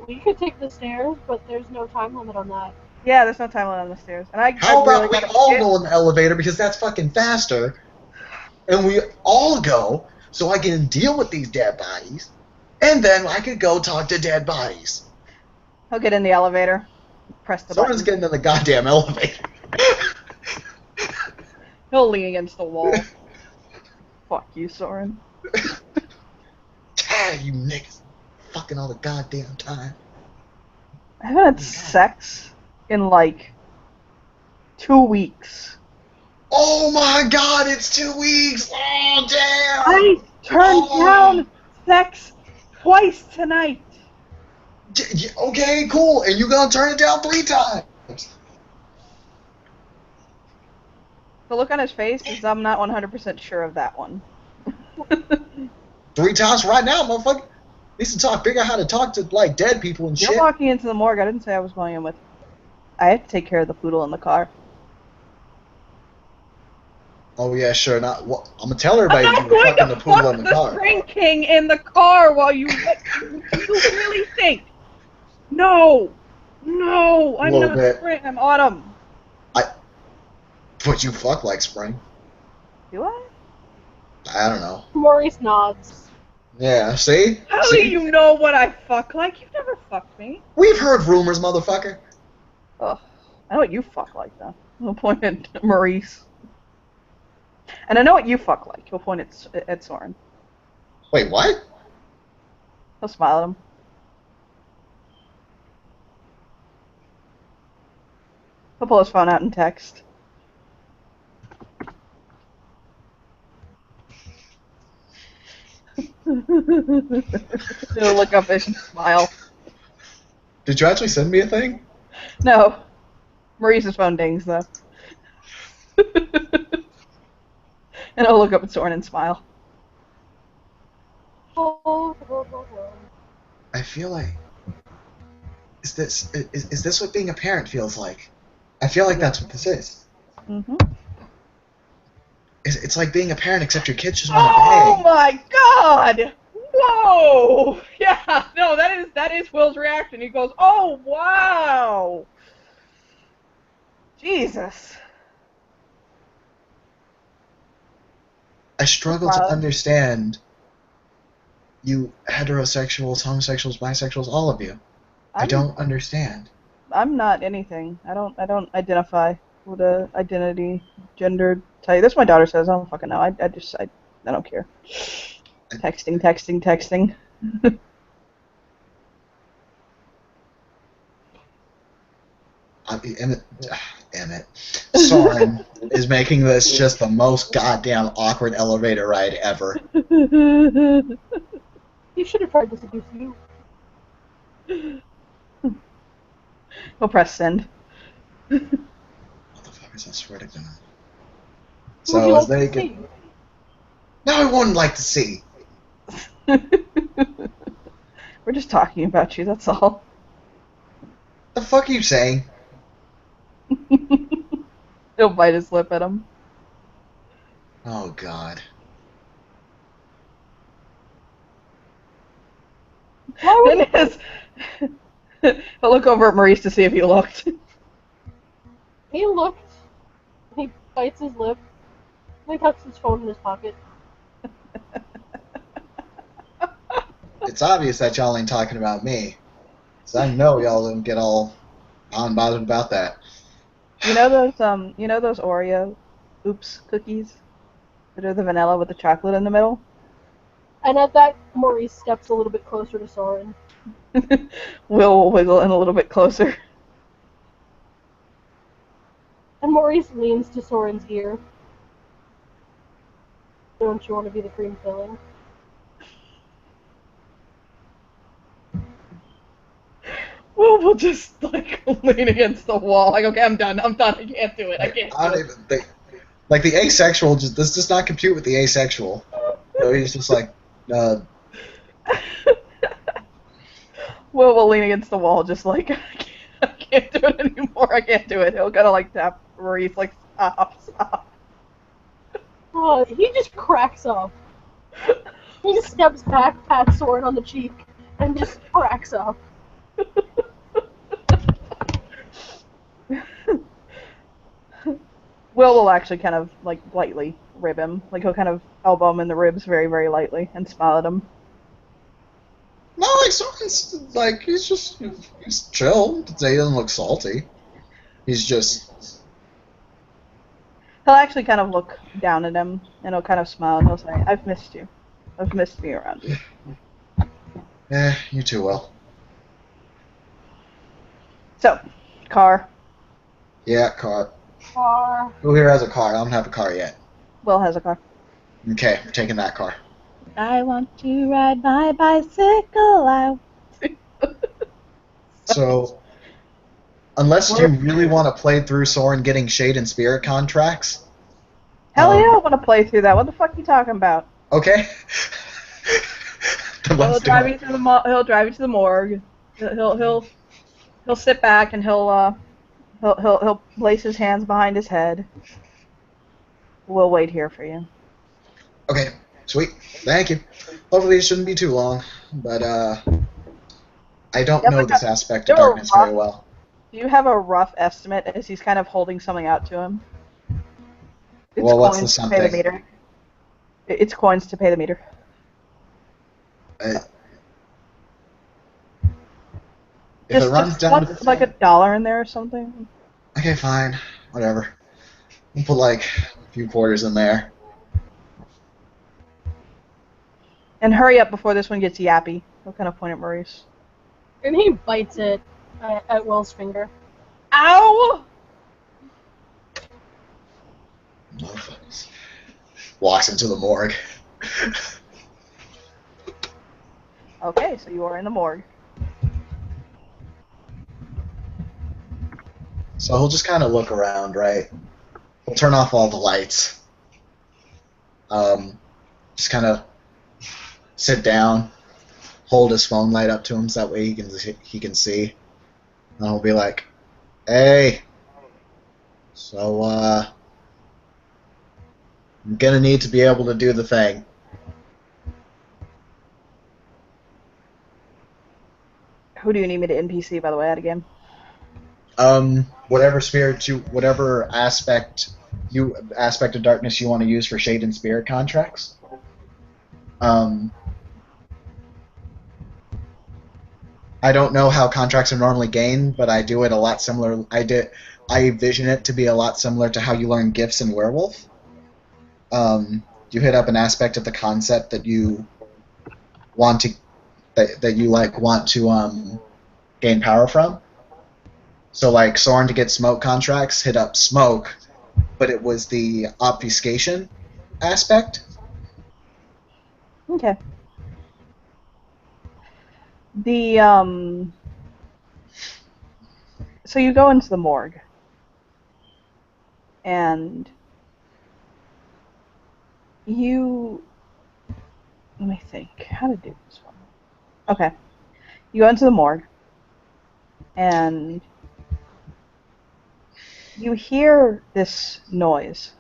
We could take the stairs, but there's no time limit on that. Yeah, there's no time limit on the stairs. And How about we all go in the elevator because that's fucking faster, and we all go so I can deal with these dead bodies, and then I could go talk to dead bodies. He'll get in the elevator. Press the Someone's button. getting in the goddamn elevator. He'll lean against the wall. Fuck you, Soren. Tired of you niggas fucking all the goddamn time. I haven't had sex in like 2 weeks. Oh my god, it's 2 weeks! Oh damn! I turned down sex twice tonight. Okay, cool. And you're gonna turn it down 3 times. The look on his face is I'm not 100% sure of that one. 3 times right now, motherfucker. Needs to figure out how to talk to like dead people and You're shit. walking into the morgue. I didn't say I was going in with. I had to take care of the poodle in the car. Oh yeah, sure. Not. Well, I'm gonna tell everybody I'm you not were going fucking to the poodle fuck in the the car. Spring King in the car while you. You really think? No, I'm Little not bit. Spring. I'm Autumn. But you fuck like spring. Do I? I don't know. Maurice nods. Yeah. See. How do See? you know what I fuck like? You've never fucked me. We've heard rumors, motherfucker. Ugh. I know what you fuck like, though. He'll point at Maurice. And I know what you fuck like. He'll point at Soren. Wait, what? He'll smile at him. He'll pull his phone out and text. He'll look up and smile. Did you actually send me a thing? No. Maurice's phone dings, though. And he'll look up at Soren and smile. I feel like is this what being a parent feels like? I feel like that's what this is. Mm-hmm. It's like being a parent, except your kids just want to Oh bang. my God! Whoa! Yeah, no, that is Will's reaction. He goes, "Oh wow!" Jesus. I struggle to understand you heterosexuals, homosexuals, bisexuals, all of you. I don't understand. I'm not anything. I don't identify with a identity, gender type. That's what my daughter says. I don't fucking know. I don't care. Texting. Emmett. Soren is making this just the most goddamn awkward elevator ride ever. He should have tried to seduce you. We'll press send. Motherfuckers, I swear to God. Would you like to see? No, I wouldn't like to see. We're just talking about you, that's all. The fuck are you saying? He'll bite his lip at him. Oh, God. Then he'll look over at Maurice to see if he looked. He looked. He bites his lip. He tucks his phone in his pocket. It's obvious that y'all ain't talking about me. Because I know y'all don't get all unbothered about that. You know those Oreo Oops cookies? That are the vanilla with the chocolate in the middle? And at that, Maurice steps a little bit closer to Soren. Will wiggle in a little bit closer. And Maurice leans to Soren's ear. Don't you want to be the cream filling? Will just like lean against the wall. Like, okay, I'm done. I can't do it. I don't even think. Like, the asexual this does not compute with the asexual. So he's just like, Will lean against the wall, just like, I can't do it anymore. I can't do it. He'll kind of like tap Maurice, like, stop. He just cracks up. He just steps back, pats Soren on the cheek, and just cracks up. Will actually kind of, like, lightly rib him. Like, he'll kind of elbow him in the ribs very, very lightly and smile at him. no, like, Soren's, like, he's chill. He doesn't look salty. He's just... He'll actually kind of look down at him, and he'll kind of smile, and he'll say, I've missed you. I've missed being around you. You too, Will. So, car. Yeah, car. Car. Who here has a car? I don't have a car yet. Will has a car. Okay, we're taking that car. I want to ride my bicycle. So, unless you really want to play through Soren getting Shade and Spirit contracts... Hell yeah, I want to play through that. What the fuck are you talking about? Okay. He'll drive you to the morgue. He'll sit back and he'll place his hands behind his head. We'll wait here for you. Okay, sweet. Thank you. Hopefully it shouldn't be too long, but I don't know this aspect of darkness very well. Do you have a rough estimate as he's kind of holding something out to him? It's well, what's the coins something? to pay the meter. It's coins to pay the meter. If it runs down to... like $1 in there or something. Okay, fine. Whatever. We'll put like a few quarters in there. And hurry up before this one gets yappy. He'll kind of point at Maurice. And he bites it at Will's finger. Ow! Motherfuckers. Walks into the morgue. Okay, so you are in the morgue. So he'll just kind of look around, right? He'll turn off all the lights. Just kind of sit down, hold his phone light up to him so that way he can see. And I'll be like, "Hey, so I'm gonna need to be able to do the thing. Who do you need me to NPC, by the way, at a game? Whatever aspect of darkness you want to use for shade and spirit contracts. Um, I don't know how contracts are normally gained, but I do it a lot similar. I envision it to be a lot similar to how you learn gifts in Werewolf. You hit up an aspect of the concept that you want to that you like want to gain power from. So like Soren to get smoke contracts hit up smoke, but it was the obfuscation aspect. Okay. So you go into the morgue, and let me think how to do this one. Okay. You go into the morgue, and you hear this noise.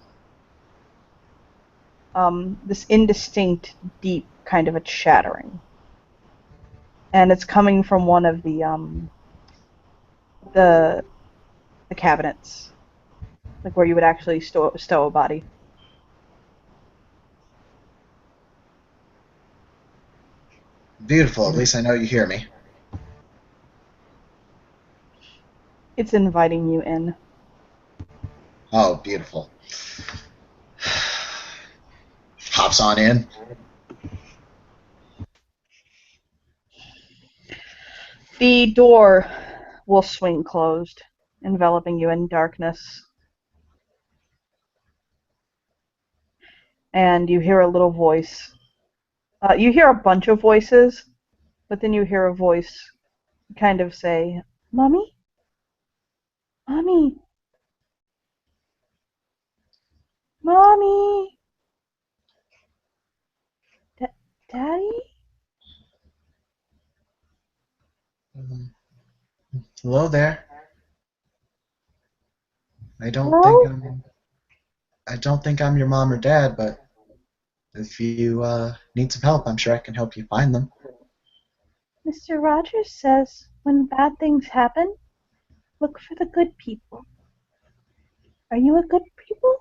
This indistinct, deep kind of a chattering. And it's coming from one of the cabinets, like where you would actually stow a body. Beautiful. At least I know you hear me. It's inviting you in. Oh, beautiful. Hops on in. The door will swing closed, enveloping you in darkness. And you hear a little voice. You hear a bunch of voices, but then you hear a voice kind of say, "Mommy? Mommy? Mommy? Daddy?" Hello there. I don't think Hello? I'm. I don't think I'm your mom or dad, but if you need some help, I'm sure I can help you find them. Mr. Rogers says when bad things happen, look for the good people. Are you a good people?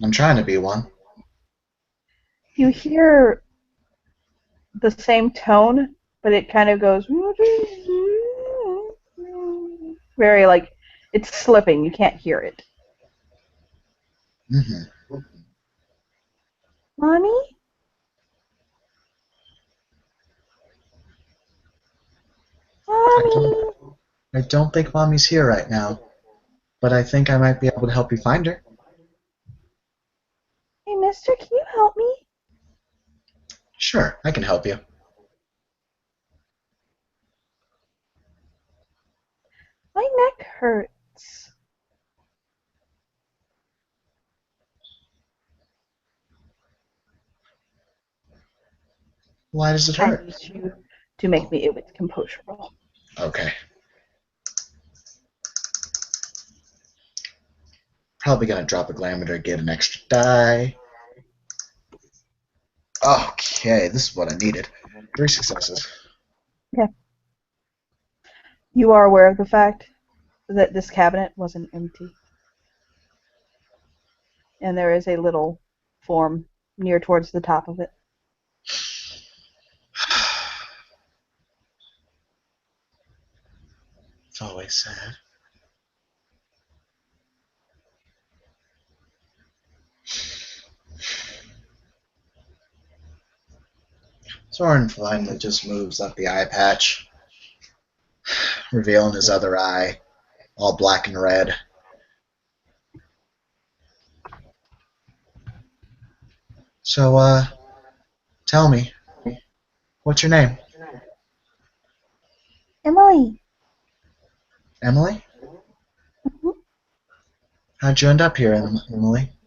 I'm trying to be one. You hear the same tone, but it kind of goes very like it's slipping. You can't hear it. Mm-hmm. Mommy? I don't. Mommy? I don't think mommy's here right now, but I think I might be able to help you find her. Hey, mister, can you help me? Sure, I can help you. My neck hurts. Why does it I hurt? need you to make me a wit composure roll. Okay. Probably gonna drop a glamour, get an extra die. Okay, this is what I needed. 3 successes. Okay. You are aware of the fact that this cabinet wasn't empty. And there is a little form near towards the top of it. It's always sad. Soren finally just moves up the eye patch, revealing his other eye, all black and red. So, tell me, what's your name? Emily. Emily? Mhm. How'd you end up here, Emily?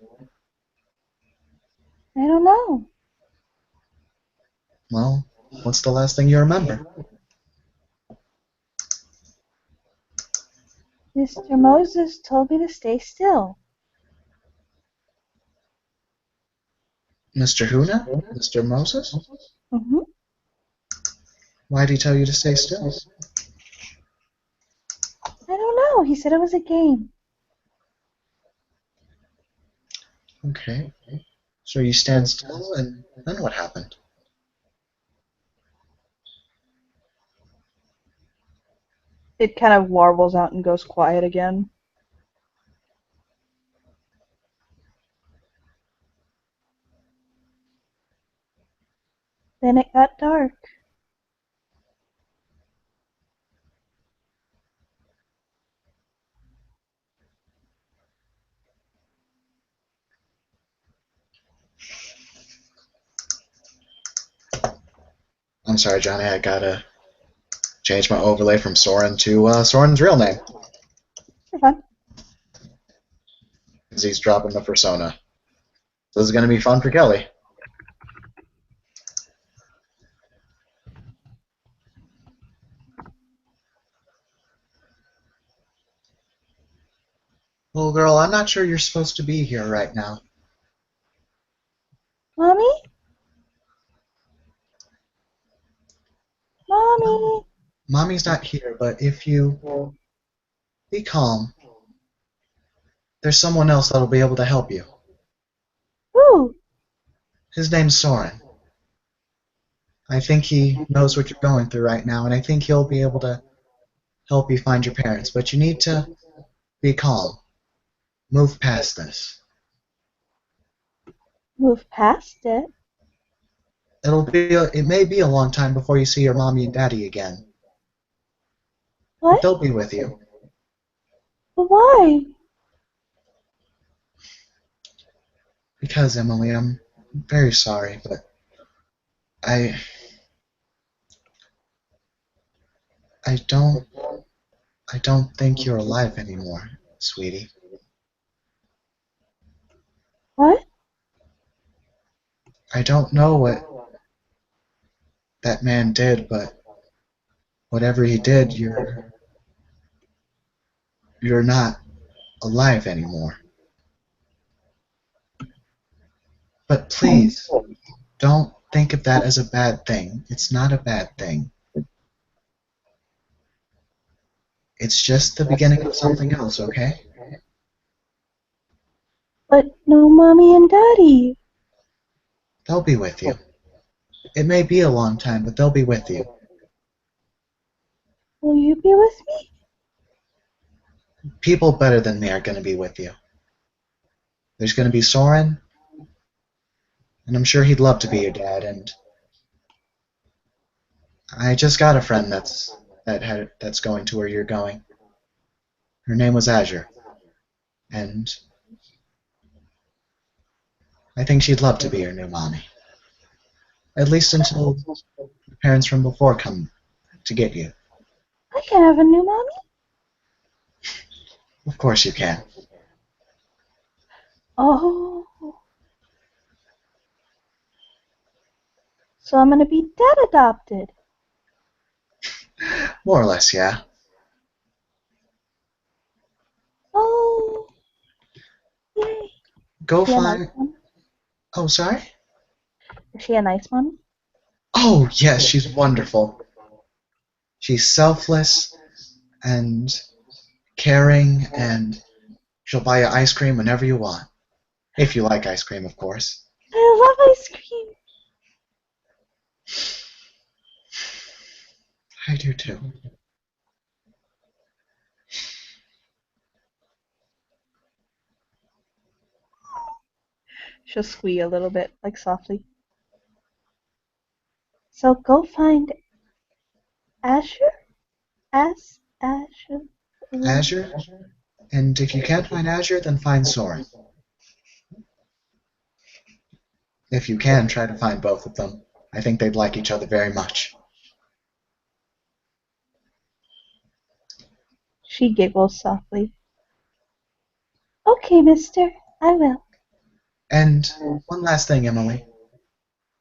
Well, what's the last thing you remember? Mr. Moses told me to stay still. Mr. Huna? Mr. Moses? Mm-hmm. Why did he tell you to stay still? I don't know. He said it was a game. Okay. So you stand still, and then what happened? It kind of warbles out and goes quiet again. Then it got dark. I'm sorry, Johnny, I gotta change my overlay from Soren to Soren's real name. You're fine. Because he's dropping the persona. So this is gonna be fun for Kelly. Little girl, I'm not sure you're supposed to be here right now. Mommy? Mommy? Mommy's not here, but if you be calm, there's someone else that'll be able to help you. Ooh. His name's Soren. I think he knows what you're going through right now, and I think he'll be able to help you find your parents. But you need to be calm. Move past this. Move past it. It may be a long time before you see your mommy and daddy again. But What? they'll be with you. But why? Because, Emily, I'm very sorry, but I don't think you're alive anymore, sweetie. What? I don't know what that man did, but whatever he did, you're not alive anymore. But please, don't think of that as a bad thing. It's not a bad thing. It's just the beginning of something else, okay? But no mommy and daddy. They'll be with you. It may be a long time, but they'll be with you. Will you be with me? People better than me are going to be with you. There's going to be Soren, and I'm sure he'd love to be your dad, and I just got a friend that's going to where you're going. Her name was Azure, and I think she'd love to be your new mommy. At least until the parents from before come to get you. I can have a new mommy. Of course you can. Oh. So I'm gonna be dad adopted. More or less, yeah. Oh. Yay. Go Is she a nice find... mommy? Oh, sorry? Is she a nice mommy? Oh, yes, she's wonderful. She's selfless and caring, and she'll buy you ice cream whenever you want. If you like ice cream, of course. I love ice cream. I do too. She'll squee a little bit, like softly. So go find Asher? Asher? Azure? And if you can't find Azure, then find Soren. If you can, try to find both of them. I think they'd like each other very much. She giggles softly. Okay, mister. I will. And one last thing, Emily.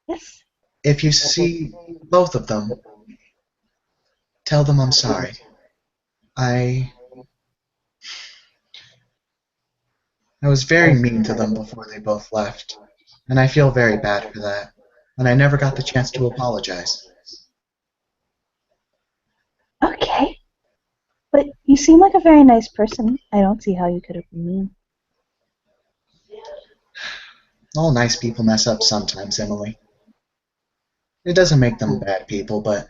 Yes. if you see both of them, tell them I'm sorry. I was very mean to them before they both left, and I feel very bad for that. And I never got the chance to apologize. Okay. But you seem like a very nice person. I don't see how you could have been mean. All nice people mess up sometimes, Emily. It doesn't make them bad people, but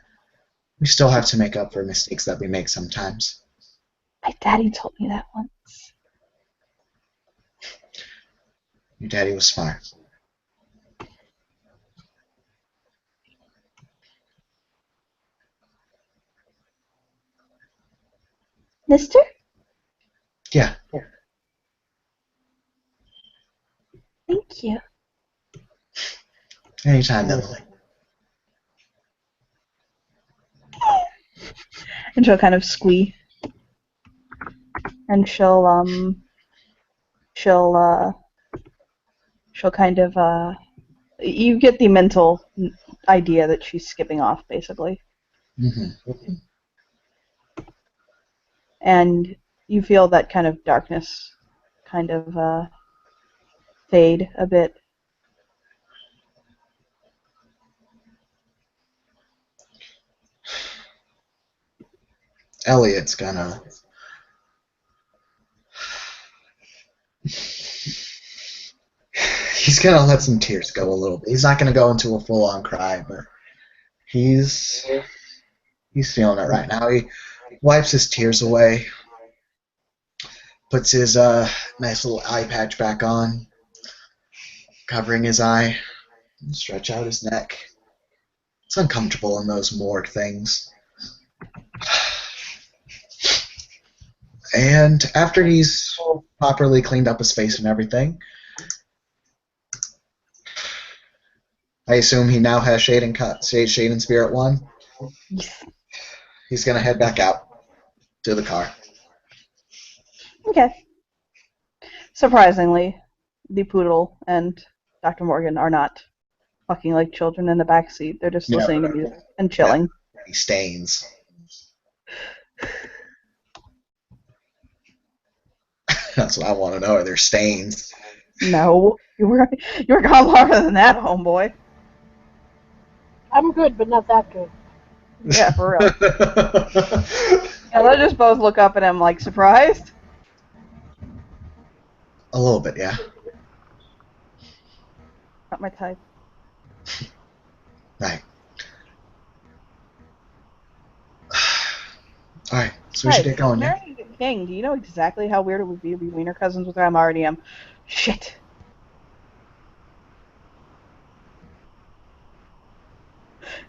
we still have to make up for mistakes that we make sometimes. My daddy told me that once. Your daddy was smart. Mister? Yeah. Thank you. Anytime, Emily. And she'll kind of squee. And she'll kind of, you get the mental idea that she's skipping off, basically. Mm-hmm. And you feel that kind of darkness kind of fade a bit. Elliot's gonna... He's gonna let some tears go a little bit. He's not gonna go into a full-on cry, but he's feeling it right now. He wipes his tears away, puts his nice little eye patch back on, covering his eye, and stretch out his neck. It's uncomfortable in those morgue things. And after he's properly cleaned up his face and everything, I assume he now has Shade and Spirit 1. He's gonna head back out to the car. Okay. Surprisingly, the poodle and Dr. Morgan are not fucking like children in the back seat. They're just listening to music and chilling. He stains. That's what I want to know. Are there stains? No, you were gone longer than that, homeboy. I'm good, but not that good. Yeah, for real. Yeah, they'll just both look up at him like surprised. A little bit, yeah. Not my type. Right. Alright, so we should get going, yeah? Marrying the king, do you know exactly how weird it would be to be wiener cousins with her? I already am. Shit.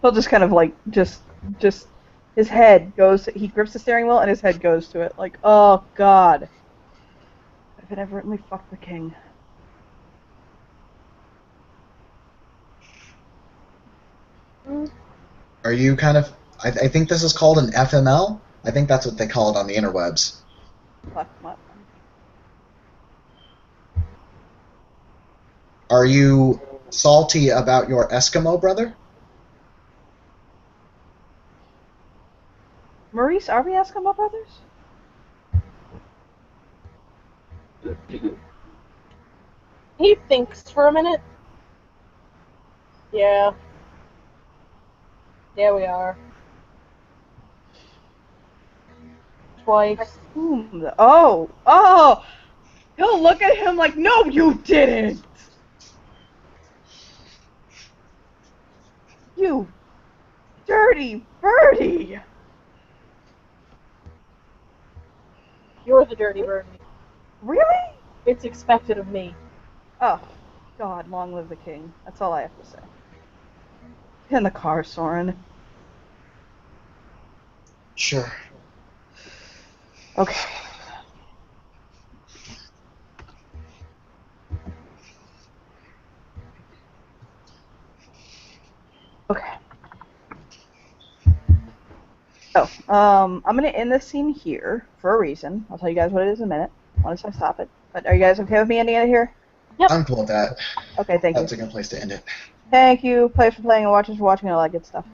He'll just kind of like, just his head goes, he grips the steering wheel and his head goes to it. Like, oh god. I've inadvertently fucked the king. Are you kind of... I think this is called an FML? I think that's what they call it on the interwebs. Fuck my... Are you salty about your Eskimo brother? Maurice, are we Eskimo brothers? He thinks for a minute. Yeah. Yeah, we are. Twice. Oh! He'll look at him like, no, you didn't! You dirty birdie! You're the dirty birdie. Really? It's expected of me. Oh, God, long live the king. That's all I have to say. Get in the car, Soren. Sure. Okay. Okay. So, I'm gonna end this scene here for a reason. I'll tell you guys what it is in a minute once I stop it. But are you guys okay with me ending it here? Yep. I'm cool with that. Okay, thank you. That's a good place to end it. Thank you, players for playing and watchers for watching and all that good stuff.